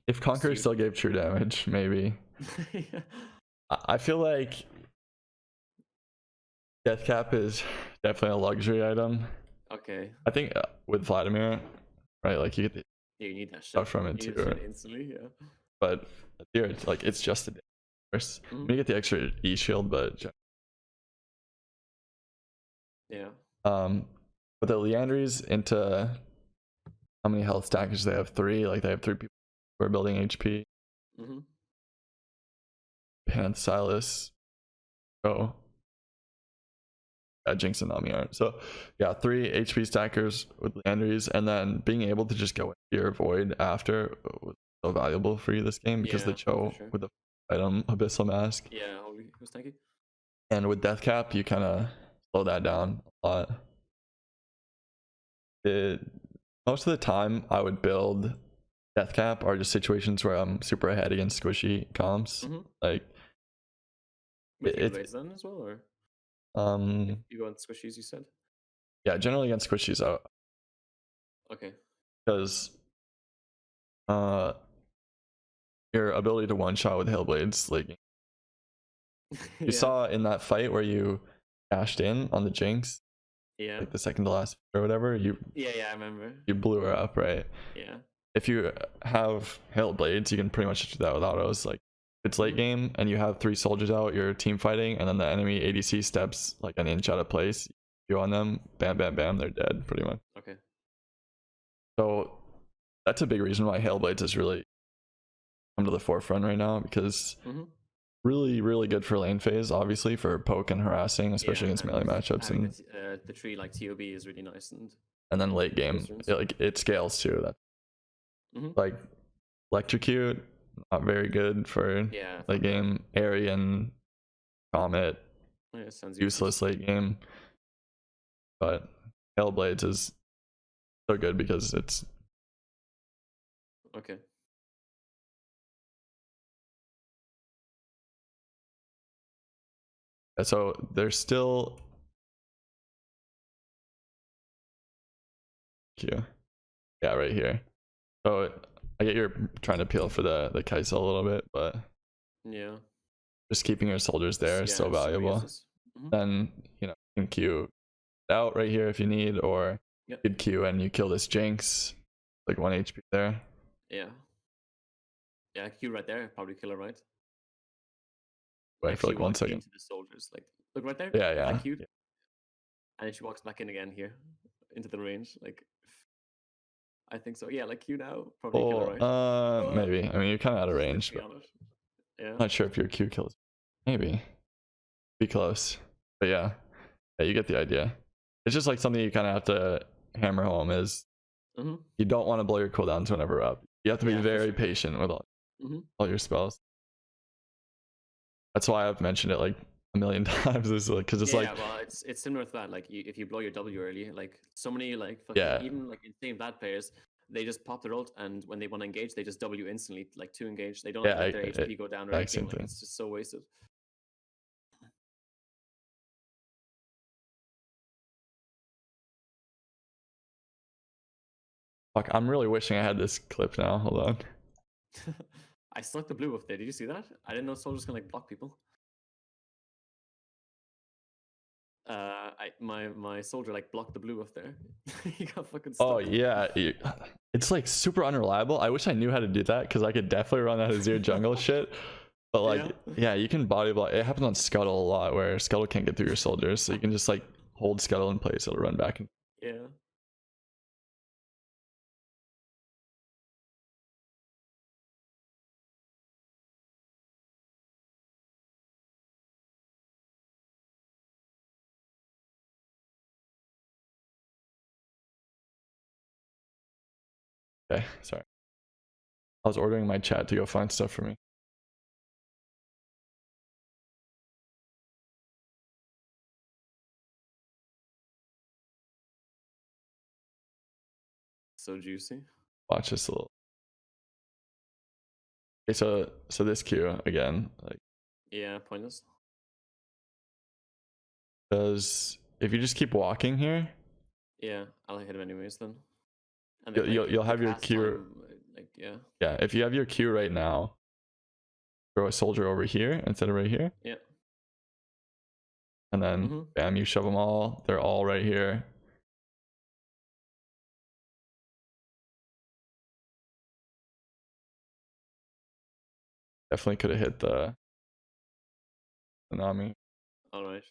Speaker 1: If Conqueror still gave true damage, maybe. Yeah. I feel like death cap is definitely a luxury item.
Speaker 2: Okay.
Speaker 1: I think with Vladimir, right? Like you get the
Speaker 2: Yeah, you need that shit.
Speaker 1: stuff from it
Speaker 2: You need
Speaker 1: too.
Speaker 2: that shit instantly, yeah.
Speaker 1: But here, it's like it's just a first.
Speaker 2: Mhm.
Speaker 1: You get the extra E shield, but
Speaker 2: Yeah.
Speaker 1: but the Leandries into how many health stackers they have? 3. Like they have 3 people who are building HP.
Speaker 2: Mm-hmm.
Speaker 1: Panth, Silas, oh, Jinx and Nami aren't. So yeah, 3 HP stackers with Leandries, and then being able to just go into your void after was so valuable for you this game because the
Speaker 2: Yeah,
Speaker 1: Cho
Speaker 2: sure.
Speaker 1: with the item Abyssal Mask,
Speaker 2: Yeah, holy, it was tanky.
Speaker 1: and with Death Cap you kind of slow that down a lot. Most of the time I would build Death Cap are just situations where I'm super ahead against squishy comps.
Speaker 2: Mm-hmm.
Speaker 1: Like
Speaker 2: With your
Speaker 1: it's
Speaker 2: blades then as well, or
Speaker 1: um
Speaker 2: you go on squishies, you said?
Speaker 1: yeah, generally against squishies out
Speaker 2: Okay.
Speaker 1: because uh your ability to one shot with Hellblades, like you
Speaker 2: Yeah.
Speaker 1: saw in that fight where you cashed in on the Jinx,
Speaker 2: Yeah.
Speaker 1: like the second to last or whatever, you
Speaker 2: Yeah, I remember.
Speaker 1: blew her up, right?
Speaker 2: Yeah.
Speaker 1: If you have Hellblades, you can pretty much do that with autos. Like it's late game and you have 3 soldiers out, you're team fighting, and then the enemy ADC steps like an inch out of place. You on them, bam, bam, bam, they're dead pretty much.
Speaker 2: Okay.
Speaker 1: So that's a big reason why Hellblades has really come to the forefront right now because really good for lane phase, obviously for poke and harassing, especially against melee matchups,
Speaker 2: having
Speaker 1: and
Speaker 2: the tree like TOB is really nice,
Speaker 1: and then late game it scales too. That like electrocute, not very good for late game. Arian, Comet,
Speaker 2: sounds
Speaker 1: useless late game, but Hellblades is so good because it's
Speaker 2: okay.
Speaker 1: so there's still yeah, right here. So I get you're trying to peel for the Kaisa a little bit, but
Speaker 2: yeah,
Speaker 1: just keeping your soldiers there is so valuable. Then you know you can Q out right here if you need, or you could Q and you kill this Jinx, like 1 HP there.
Speaker 2: Yeah, Q right there, probably kill her, right?
Speaker 1: Wait for like 1 second.
Speaker 2: Into the soldiers, like look right there.
Speaker 1: Yeah.
Speaker 2: And then she walks back in again here, into the range. Like I think so. Yeah, like Q now, probably kill her, right?
Speaker 1: Maybe. I mean, you're kind of out of range, but
Speaker 2: yeah.
Speaker 1: not sure if your Q kills. Maybe. Be close. But yeah, you get the idea. It's just like something you kind of have to hammer home is you don't want to blow your cooldowns whenever up. You have to be very patient with all your spells. That's why I've mentioned it like a million times. Is like because it's like
Speaker 2: well, it's similar to that. Like if you blow your W early, like so many like even like insane bad players, they just pop their ult, and when they want to engage, they just W instantly, like to engage. They don't let their HP go down or anything. Like, it's just so wasted.
Speaker 1: Fuck, I'm really wishing I had this clip now. Hold on.
Speaker 2: I stuck the blue up there. Did you see that? I didn't know soldiers can like block people. My soldier like blocked the blue up there. He got fucking stuck.
Speaker 1: Oh yeah, it's like super unreliable. I wish I knew how to do that because I could definitely run that Azir jungle shit. But like, yeah, you can body block. It happens on Scuttle a lot where Scuttle can't get through your soldiers, so you can just like hold Scuttle in place. It'll run back.
Speaker 2: Yeah.
Speaker 1: Okay, sorry. I was ordering my chat to go find stuff for me.
Speaker 2: So juicy.
Speaker 1: Watch this a little. Okay, so this Q again, like
Speaker 2: pointless.
Speaker 1: Does if you just keep walking here,
Speaker 2: I'll hit him anyways then. And
Speaker 1: you'll have your Q. Yeah, if you have your Q right now, throw a soldier over here instead of right here.
Speaker 2: Yeah.
Speaker 1: And then bam, you shove them all. They're all right here. Definitely could have hit the Nami.
Speaker 2: All right.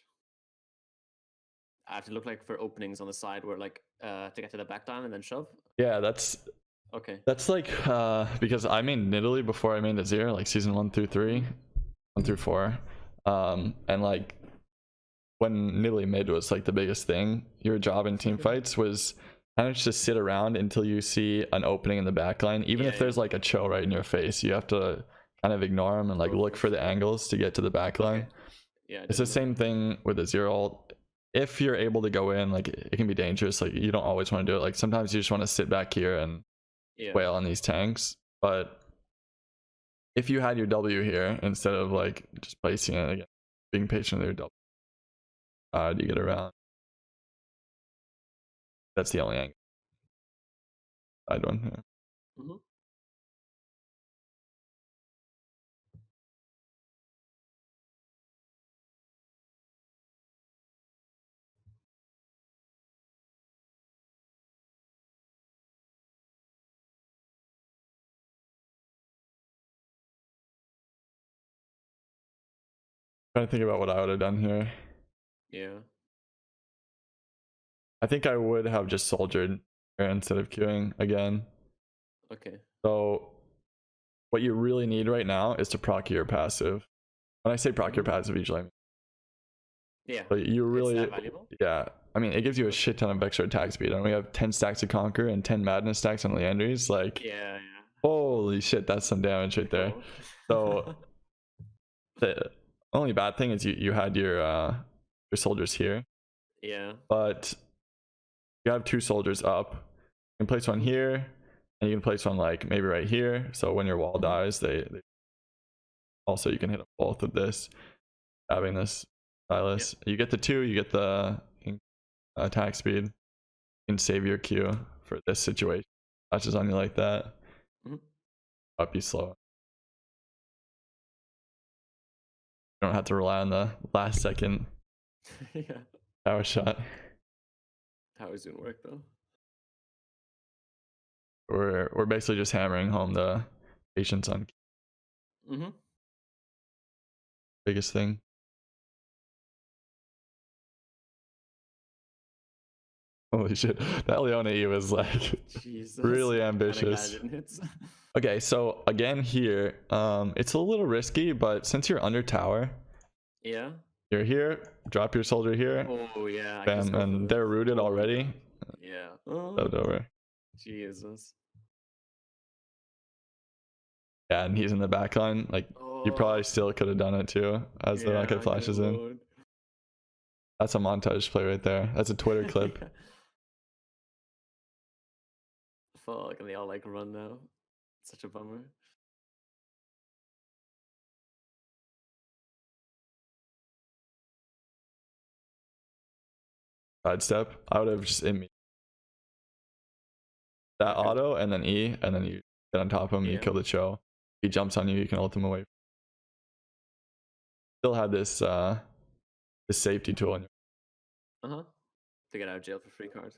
Speaker 2: I have to look like for openings on the side where like to get to the back line and then shove.
Speaker 1: Yeah, that's
Speaker 2: Okay.
Speaker 1: like because I made Nidalee before I made Azir, like season 1 through 3, 1 through 4, and like when Nidalee mid was like the biggest thing, your job in team fights was kind of just sit around until you see an opening in the back line. Even if there's like a chill right in your face, you have to kind of ignore them and like look for the angles to get to the back line.
Speaker 2: Yeah,
Speaker 1: it's the same thing with Azir ult. If you're able to go in, like it can be dangerous. Like you don't always want to do it. Like sometimes you just want to sit back here and wail on these tanks. But if you had your W here instead of like just placing it again, being patient with your W, do you get around? That's the only angle. Side one. Yeah.
Speaker 2: Mm-hmm.
Speaker 1: Trying to think about what I would have done here.
Speaker 2: Yeah.
Speaker 1: I think I would have just soldiered here instead of queuing again.
Speaker 2: Okay.
Speaker 1: So what you really need right now is to proc your passive. When I say proc your passive, usually I mean,
Speaker 2: yeah.
Speaker 1: but you really,
Speaker 2: it's that valuable?
Speaker 1: Yeah. I mean, it gives you a shit ton of extra attack speed, and we have 10 stacks to conquer and 10 madness stacks on Leandries. Like,
Speaker 2: yeah.
Speaker 1: Holy shit, that's some damage right there. So the only bad thing is you had your soldiers here.
Speaker 2: Yeah.
Speaker 1: But you have 2 soldiers up. You can place one here, and you can place one like maybe right here. So when your wall dies, they also you can hit them both with this, having this stylus. You get the 2, you get the attack speed. You can save your Q for this situation. Touches on you like that. Up you slow. You don't have to rely on the last second power shot.
Speaker 2: How does it work though?
Speaker 1: We're basically just hammering home the patience on biggest thing. Holy shit, that Leona E was like really ambitious. Okay, so again here, it's a little risky, but since you're under tower, you're here, drop your soldier here.
Speaker 2: Oh yeah,
Speaker 1: bam, and they're rooted already.
Speaker 2: Yeah.
Speaker 1: Over.
Speaker 2: Jesus.
Speaker 1: Yeah, and he's in the back line. Like you probably still could have done it too, as the rocket flashes in. That's a montage play right there. That's a Twitter clip.
Speaker 2: Fuck, and they all like run now. Such a bummer.
Speaker 1: Sidestep. I would have just that auto and then E, and then you get on top of him, you kill the Cho. He jumps on you, you can ult him away. Still had this this safety tool in your
Speaker 2: to get out of jail for free card.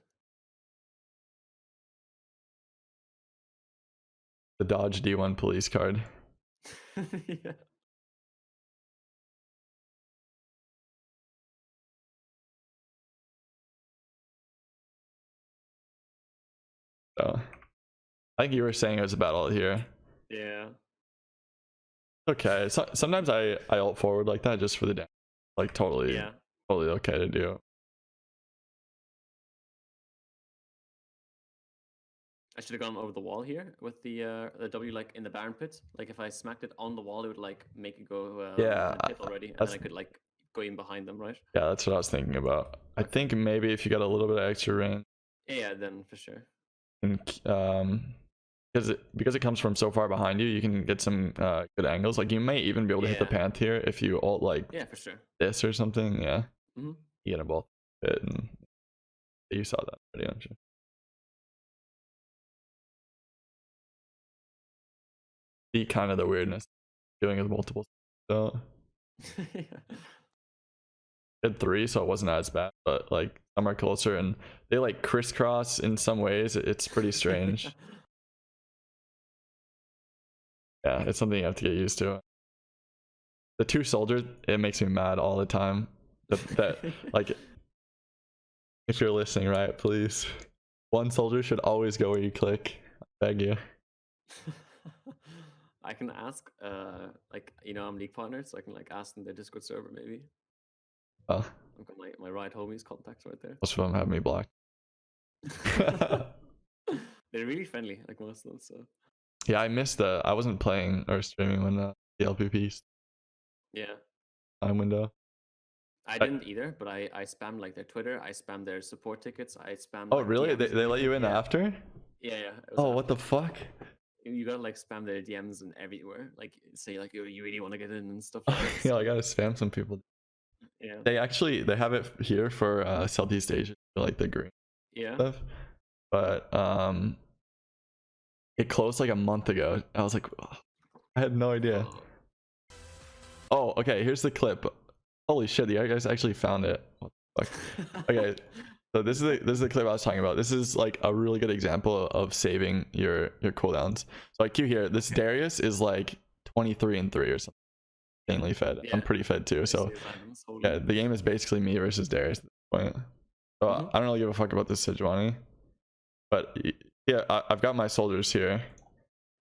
Speaker 1: The Dodge D1 police card.
Speaker 2: Yeah.
Speaker 1: So I think you were saying it was a battle here.
Speaker 2: Yeah.
Speaker 1: Okay. So, sometimes I ult forward like that just for the damage. Like totally okay to do.
Speaker 2: I should have gone over the wall here with the W like in the Baron pit. Like if I smacked it on the wall, it would like make it go in the pit already, and then I could like go in behind them, right? Yeah,
Speaker 1: that's what I was thinking about. I think maybe if you got a little bit of extra range.
Speaker 2: Yeah, then for sure.
Speaker 1: And, because it comes from so far behind you, you can get some good angles. Like you may even be able to hit the Panth here if you ult like
Speaker 2: for sure
Speaker 1: this or something. Yeah. You get them both hit, and you saw that already, don't you? See kind of the weirdness dealing with multiple. So had 3, so it wasn't as bad, but like some are closer and they like crisscross in some ways. It's pretty strange. Yeah, it's something you have to get used to. the 2 soldiers, it makes me mad all the time. That like, if you're listening, right, please. 1 soldier should always go where you click. I beg you.
Speaker 2: I can ask, like, you know, I'm League partner, so I can like ask in the Discord server maybe.
Speaker 1: Oh,
Speaker 2: I've got my right homies contacts right there.
Speaker 1: most of them have me blocked.
Speaker 2: They're really friendly, like most of them. So
Speaker 1: Yeah, I missed I wasn't playing or streaming when the LPP
Speaker 2: yeah,
Speaker 1: time window.
Speaker 2: I didn't either, but I spammed like their Twitter, I spammed their support tickets, I spammed.
Speaker 1: Oh,
Speaker 2: like,
Speaker 1: really?
Speaker 2: DMs
Speaker 1: They let you in after?
Speaker 2: Yeah, yeah.
Speaker 1: Oh, what the fuck?
Speaker 2: You gotta like spam their DMs and everywhere, like say like you really want to get in and stuff like that.
Speaker 1: Yeah, I gotta spam some people.
Speaker 2: Yeah.
Speaker 1: They have it here for Southeast Asia, for, like the green stuff. But it closed like a month ago. I was like, oh, I had no idea. Oh, okay. Here's the clip. Holy shit! You guys actually found it. What the fuck? Okay. So this is the clip I was talking about. This is like a really good example of saving your cooldowns. So I queue here. This Darius is like 23-3 or something. Insanely fed. Yeah. I'm pretty fed too. So yeah, the game is basically me versus Darius at this point. So I don't really give a fuck about this Sejuani. But yeah, I've got my soldiers here,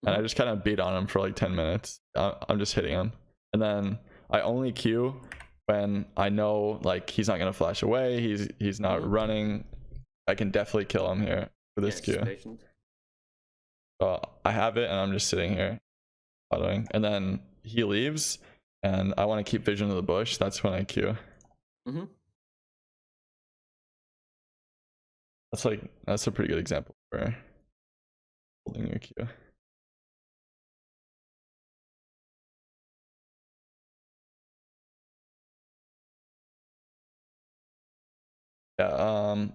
Speaker 1: and I just kind of beat on him for like 10 minutes. I'm just hitting him, and then I only queue when I know like he's not gonna flash away, he's not running. I can definitely kill him here for this queue. So I have it and I'm just sitting here following, and then he leaves and I want to keep vision of the bush. That's when I queue. That's a pretty good example for holding your queue. Yeah,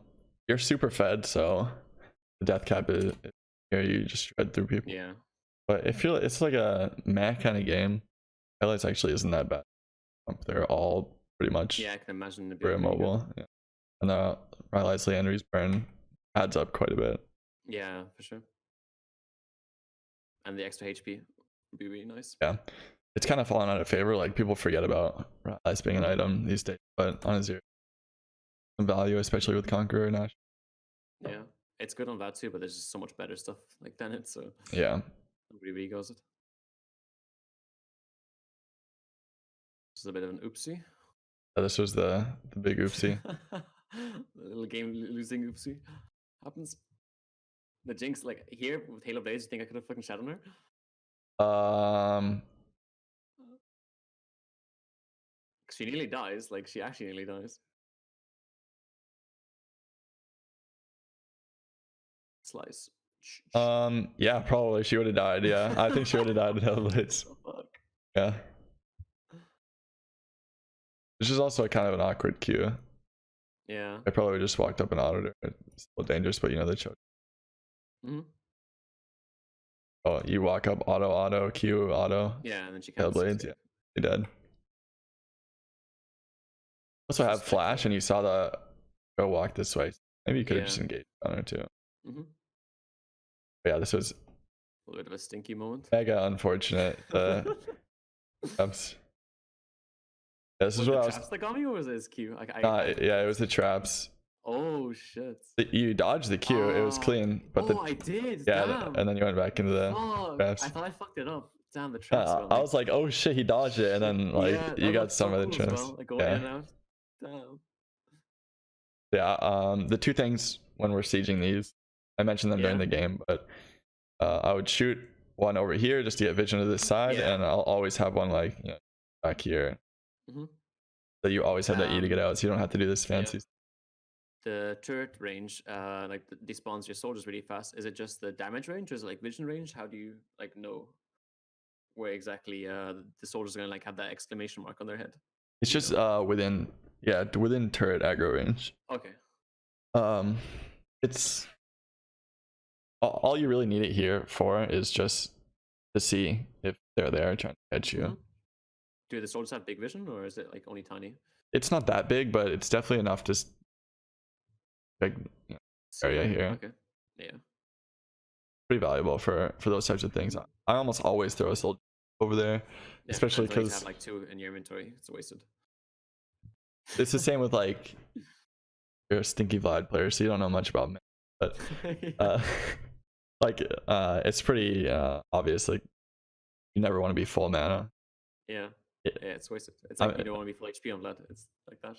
Speaker 1: you're super fed, so the death cap is here. You just shred through people.
Speaker 2: Yeah. But
Speaker 1: if you're, it's like a meh kind of game. Highlights actually isn't that bad. They're all pretty much.
Speaker 2: Yeah, I can imagine the
Speaker 1: very mobile. Yeah. And highlights Leandry's burn adds up quite a bit.
Speaker 2: Yeah, for sure. And the extra HP would be really nice.
Speaker 1: Yeah. It's kind of fallen out of favor. Like people forget about highlights being an item these days, but on Azir, some value, especially with Conqueror and Ash.
Speaker 2: Yeah, it's good on that too, but there's just so much better stuff like than it. So
Speaker 1: yeah,
Speaker 2: nobody really goes it. This is a bit of an oopsie.
Speaker 1: Yeah, this was the big oopsie.
Speaker 2: The little game losing oopsie happens. The Jinx, like here with Halo Blaze, you think I could have fucking shot on her? She nearly dies. Like she actually nearly dies. Slice.
Speaker 1: Yeah, probably she would have died. Yeah, I think she would have died in Halo Blaze. Yeah. This is also kind of an awkward queue.
Speaker 2: Yeah.
Speaker 1: I probably just walked up and autoed her. It's a little dangerous, but you know they chose. Oh, you walk up, auto, Q, auto.
Speaker 2: Yeah, and then she
Speaker 1: Halo Blades. Yeah, you're dead. Also have flash, and you saw the go walk this way. Maybe you could have just engaged on her too. But yeah, this was
Speaker 2: a little bit of a stinky moment.
Speaker 1: Mega unfortunate. Traps. Yeah, this is what I was.
Speaker 2: Traps that got me, or was it his Q?
Speaker 1: Yeah, it was the traps.
Speaker 2: Oh shit!
Speaker 1: You dodged the Q. It was clean, but
Speaker 2: I did.
Speaker 1: Yeah,
Speaker 2: damn.
Speaker 1: And then you went back into the traps.
Speaker 2: I thought I fucked it up. Damn, the traps.
Speaker 1: I was like, oh shit, he dodged it, and then like you got some of the traps.
Speaker 2: Well. Like going in and out. Damn.
Speaker 1: Yeah. The two things when we're sieging these, I mentioned them during the game, but I would shoot one over here just to get vision to this side, and I'll always have one like back here. So you always have that E to get out, so you don't have to do this fancy.
Speaker 2: The turret range, like despawns your soldiers really fast. Is it just the damage range, or is it like vision range? How do you like know where exactly the soldiers are gonna like have that exclamation mark on their head? It's
Speaker 1: just within turret aggro range.
Speaker 2: Okay.
Speaker 1: It's all you really need it here for is just to see if they're there trying to catch you.
Speaker 2: Do the soldiers have big vision, or is it like only tiny?
Speaker 1: It's not that big, but it's definitely enough to big area here.
Speaker 2: Okay. Yeah.
Speaker 1: Pretty valuable for those types of things. I almost always throw a soldier over there,
Speaker 2: Yeah,
Speaker 1: especially
Speaker 2: and so you have
Speaker 1: because
Speaker 2: like 2 in your inventory. It's wasted.
Speaker 1: it's the same with like you're a stinky Vlad player, so you don't know much about me. But
Speaker 2: Yeah.
Speaker 1: like it's pretty obvious. Like you never want to be full mana.
Speaker 2: Yeah.
Speaker 1: It,
Speaker 2: Yeah, it's wasted. It's
Speaker 1: I
Speaker 2: like you don't want to be full HP on Vlad. It's like that.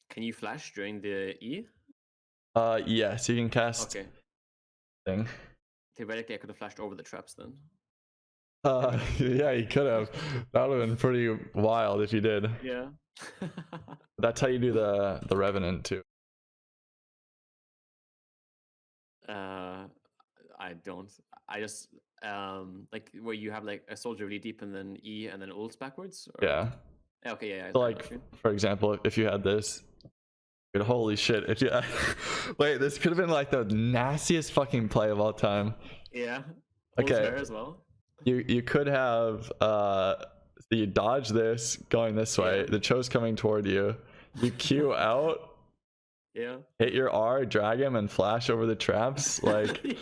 Speaker 2: Can you flash during the E?
Speaker 1: yes, you can cast
Speaker 2: Okay.
Speaker 1: thing.
Speaker 2: Theoretically, I could have flashed over the traps then.
Speaker 1: Yeah, you could have. That would have been pretty wild if you did.
Speaker 2: Yeah.
Speaker 1: That's how you do the Revenant too.
Speaker 2: I don't. I just like where you have like a soldier really deep and then E and then ults backwards. Or...
Speaker 1: Yeah.
Speaker 2: Okay. Yeah.
Speaker 1: So
Speaker 2: I
Speaker 1: like
Speaker 2: got you.
Speaker 1: for example, if you had this, holy shit! If you wait, this could have been like the nastiest fucking play of all time.
Speaker 2: Yeah.
Speaker 1: Okay.
Speaker 2: There as well.
Speaker 1: You could have so you dodge this going this way.
Speaker 2: Yeah.
Speaker 1: The Cho's coming toward you. You Q out.
Speaker 2: Yeah.
Speaker 1: Hit your R, drag him, and flash over the traps. Like
Speaker 2: Yeah.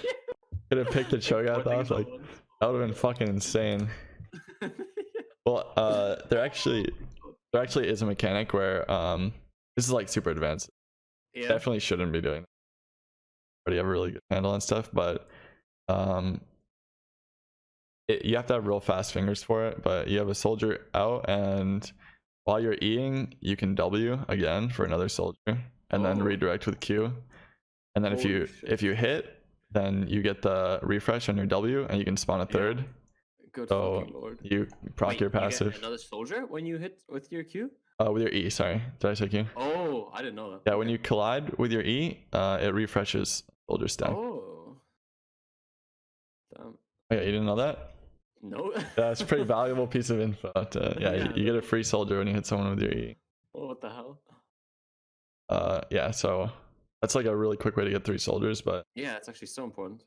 Speaker 1: could have picked the
Speaker 2: Four
Speaker 1: Cho'Gath
Speaker 2: things
Speaker 1: off.
Speaker 2: at
Speaker 1: Like
Speaker 2: once.
Speaker 1: that would have been fucking insane. Well, there actually is a mechanic where this is like super advanced.
Speaker 2: Yeah.
Speaker 1: Definitely shouldn't be doing that. Already have a really good handle on stuff, but you have to have real fast fingers for it. But you have a soldier out, and while you're eating, you can W again for another soldier, and then redirect with Q. And then if you hit, then you get the refresh on your W, and you can spawn a third.
Speaker 2: Yeah. Good
Speaker 1: So
Speaker 2: fucking lord.
Speaker 1: you proc your passive.
Speaker 2: You get another soldier when you hit with your Q?
Speaker 1: With your E, sorry. Did I say Q?
Speaker 2: Oh, I didn't know that.
Speaker 1: Yeah, when you collide with your E, it refreshes soldier stack.
Speaker 2: Oh. Damn.
Speaker 1: Oh, yeah, you didn't know that?
Speaker 2: No.
Speaker 1: Yeah, it's a pretty valuable piece of info. You get a free soldier when you hit someone with your E.
Speaker 2: Oh, what the hell?
Speaker 1: Yeah, so that's like a really quick way to get 3 soldiers, but
Speaker 2: yeah, it's actually so important.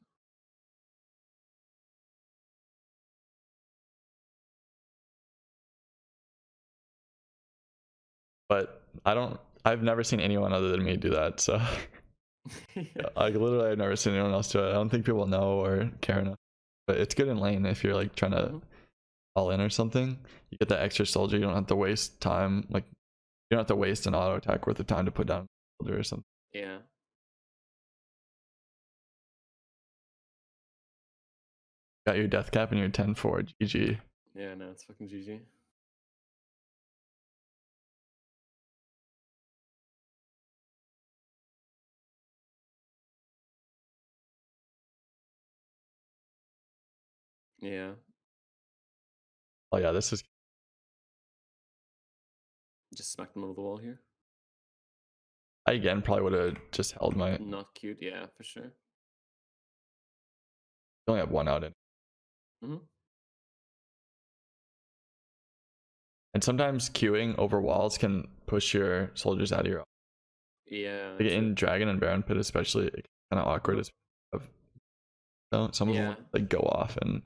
Speaker 1: But I've never seen anyone other than me do that, so like literally I've never seen anyone else do it. I don't think people know or care enough. But it's good in lane if you're like trying to all in or something. You get that extra soldier, you don't have to waste time, like you don't have to waste an auto attack worth of time to put down a soldier or something.
Speaker 2: Yeah.
Speaker 1: Got your death cap and your 10-4, GG.
Speaker 2: Yeah, no, it's fucking GG. Yeah.
Speaker 1: Oh yeah, this is
Speaker 2: Just smacked them over the wall here.
Speaker 1: I again probably would have just held my.
Speaker 2: Not cute, yeah, for sure.
Speaker 1: Only have one out in. And sometimes queuing over walls can push your soldiers out of your.
Speaker 2: Yeah.
Speaker 1: Like in Dragon and Baron Pit especially, it's kind of awkward. So some of them like go off and.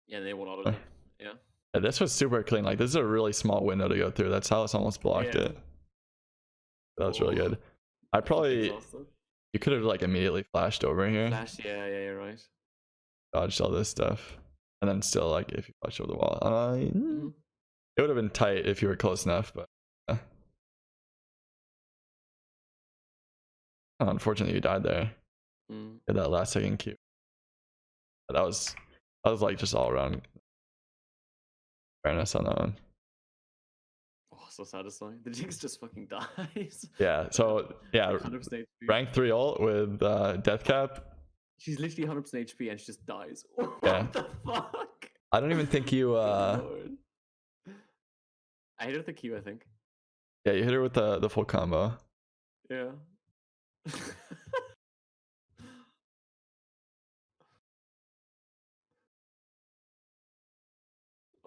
Speaker 2: Yeah, they won't auto. Yeah.
Speaker 1: And this was super clean. Like this is a really small window to go through. That's how it's almost blocked it. That was really good. I probably you could have like immediately flashed over here.
Speaker 2: Yeah, you're right.
Speaker 1: Dodged all this stuff, and then still like if you flash over the wall, it would have been tight if you were close enough. But unfortunately, you died there. At that last second Q. That was like just all around fairness on that one.
Speaker 2: Oh, so satisfying. The Jinx just fucking dies.
Speaker 1: Yeah, so yeah,
Speaker 2: 100%
Speaker 1: rank 3 ult with death cap.
Speaker 2: She's literally 100% HP and she just dies. What the fuck?
Speaker 1: I don't even think you
Speaker 2: I hit her with the Q, I think.
Speaker 1: Yeah, you hit her with the full combo.
Speaker 2: Yeah.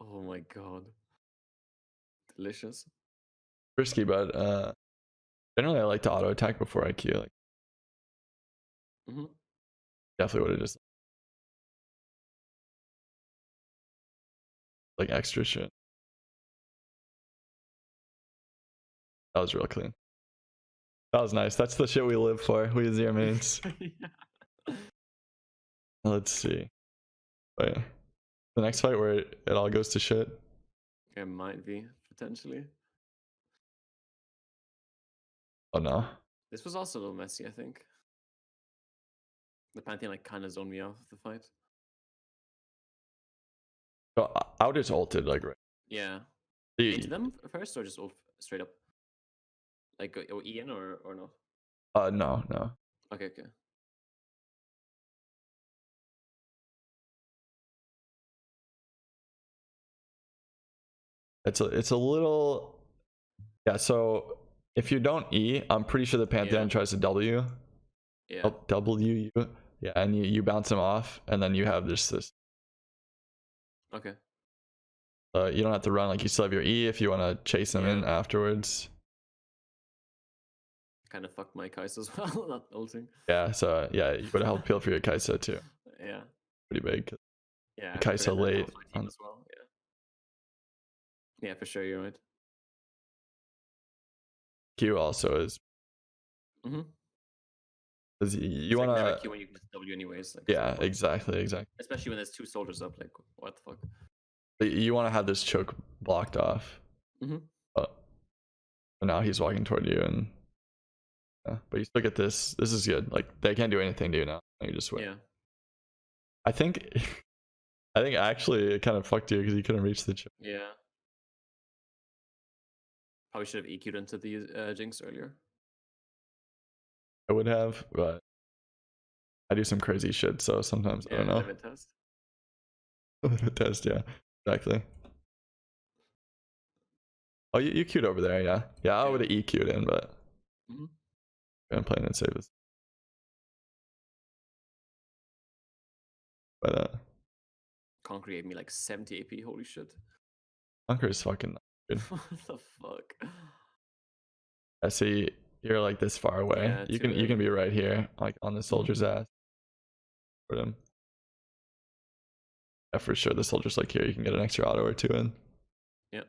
Speaker 2: Oh my god. Delicious.
Speaker 1: Risky, but generally I like to auto attack before I Q. Like, definitely would have just like extra shit. That was real clean. That was nice. That's the shit we live for. We Azir mains.
Speaker 2: Yeah.
Speaker 1: Let's see. Wait. The next fight where it all goes to shit.
Speaker 2: It might be, potentially.
Speaker 1: Oh no.
Speaker 2: This was also a little messy, I think. The Pantheon like kind of zoned me off the fight.
Speaker 1: So I would just ulted like right.
Speaker 2: Yeah.
Speaker 1: The-
Speaker 2: Into them first or just ult straight up? Like go Ian or not?
Speaker 1: No.
Speaker 2: Okay, okay.
Speaker 1: It's a little, yeah. So if you don't E, I'm pretty sure the Pantheon
Speaker 2: Yeah.
Speaker 1: tries to W.
Speaker 2: Yeah.
Speaker 1: W you. Yeah, and you bounce him off, and then you have this.
Speaker 2: Okay.
Speaker 1: You don't have to run, like you still have your E if you want to chase him in
Speaker 2: Yeah.
Speaker 1: afterwards.
Speaker 2: Kind of fucked my Kais as well, not ulting.
Speaker 1: Yeah, so yeah, you would have helped peel for your Kaisa too.
Speaker 2: Yeah.
Speaker 1: Pretty big.
Speaker 2: Yeah.
Speaker 1: Kaisa
Speaker 2: forget that
Speaker 1: late
Speaker 2: was my team as well. Yeah. Yeah, for sure, you're right.
Speaker 1: Q also is.
Speaker 2: Mm-hmm.
Speaker 1: Because you
Speaker 2: It's
Speaker 1: want
Speaker 2: like never
Speaker 1: to.
Speaker 2: Q when you can just W anyways. Like,
Speaker 1: Yeah, exactly.
Speaker 2: especially when there's 2 soldiers up. Like, what the fuck?
Speaker 1: You want to have this choke blocked off.
Speaker 2: Mm-hmm.
Speaker 1: But now he's walking toward you, and yeah, but you still get this. This is good. Like they can't do anything to you now. You just win.
Speaker 2: Yeah.
Speaker 1: I think actually it kind of fucked you because you couldn't reach the choke.
Speaker 2: Yeah. Probably should have EQ'd into the Jinx earlier.
Speaker 1: I would have, but I do some crazy shit, so sometimes I don't know.
Speaker 2: Limit test.
Speaker 1: Limit test, yeah, exactly. Oh, you queued over there, yeah. I would have EQ'd in, but I'm playing it safe. But
Speaker 2: Conquer gave me like 70 AP. Holy shit!
Speaker 1: Conquer is fucking good.
Speaker 2: What the fuck?
Speaker 1: I see you're like this far away.
Speaker 2: Yeah,
Speaker 1: you
Speaker 2: too
Speaker 1: can be right here, like on the soldier's ass. For them. Yeah, for sure. The soldier's like here. You can get an extra auto or two in.
Speaker 2: Yeah.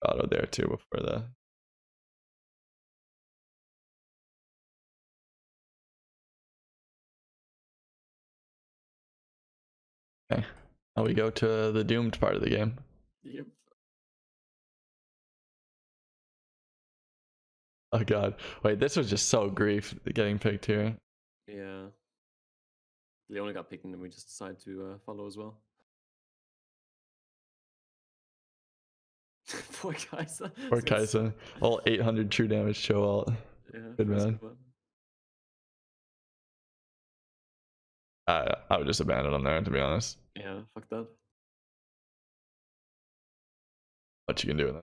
Speaker 1: Auto there too before the. Okay. Now we go to the doomed part of the game.
Speaker 2: Yep.
Speaker 1: Oh god. Wait, this was just so grief getting picked here.
Speaker 2: Yeah. They only got picked and then we just decided to follow as well. Poor Kaisa.
Speaker 1: Poor Kaisa. All 800 true damage show alt.
Speaker 2: Yeah,
Speaker 1: good man. I would just abandon him there, to be honest.
Speaker 2: Yeah, fuck that.
Speaker 1: What you can do with it.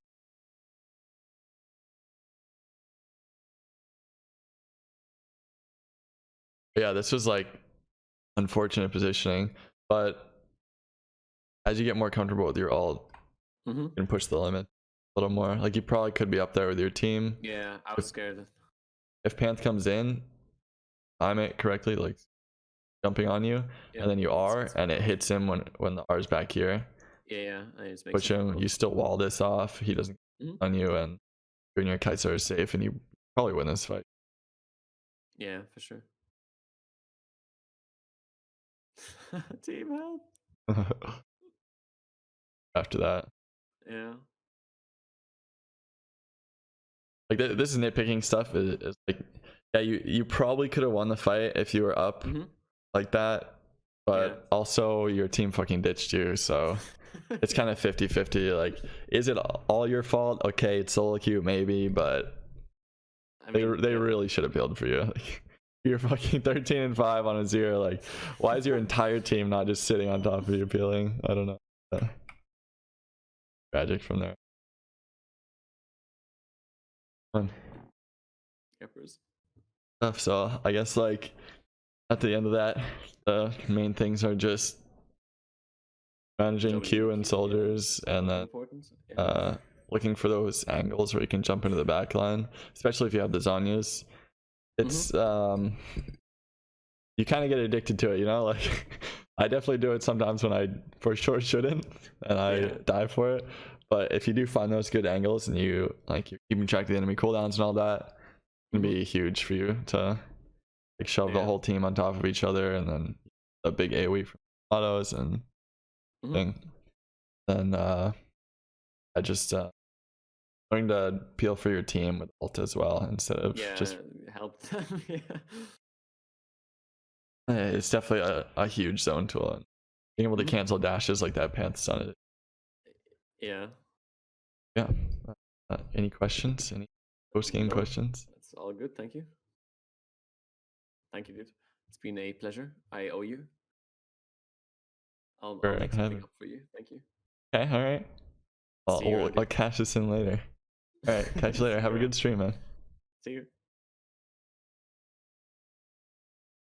Speaker 1: Yeah, this was like unfortunate positioning, but as you get more comfortable with your ult, you can push the limit a little more. Like you probably could be up there with your team.
Speaker 2: Yeah, I was scared.
Speaker 1: If Panth comes in, time it correctly, like jumping on you, and then you R, and it hits him when the R's back here.
Speaker 2: Yeah.
Speaker 1: Push him. You still wall this off. He doesn't on you, and you and your Kaisa are safe, and you probably win this fight.
Speaker 2: Yeah, for sure. Team help.
Speaker 1: After that.
Speaker 2: Yeah.
Speaker 1: Like this is nitpicking stuff. Is like, yeah, you probably could have won the fight if you were up like that, but also your team fucking ditched you, so it's kind of 50-50. Like, is it all your fault? Okay, it's solo queue maybe, but I mean, they really should have peeled for you. Like, you're fucking 13-5 on Azir. Like, why is your entire team not just sitting on top of you peeling? I don't know. Tragic from there. So I guess like at the end of that, the main things are just managing Q and soldiers, and then looking for those angles where you can jump into the back line, especially if you have the Zanyas. It's you kind of get addicted to it, you know. Like I definitely do it sometimes when I for sure shouldn't, and I die for it. But if you do find those good angles and you like you're keeping track of the enemy cooldowns and all that, it's gonna be huge for you to like shove the whole team on top of each other, and then a big AoE from autos and thing. Then I just learned to peel for your team with ult as well instead of just
Speaker 2: help them.
Speaker 1: it's definitely a huge zone tool, and being able to cancel dashes like that Panth's done it.
Speaker 2: Yeah.
Speaker 1: Any questions? Any post-game questions?
Speaker 2: That's all good. Thank you. Thank you, dude. It's been a pleasure. I owe you. I'll make something up for you. Thank you.
Speaker 1: Okay, all right. I'll cash this in later. All right, catch you later. Have a good stream, man.
Speaker 2: See you.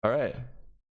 Speaker 1: All right.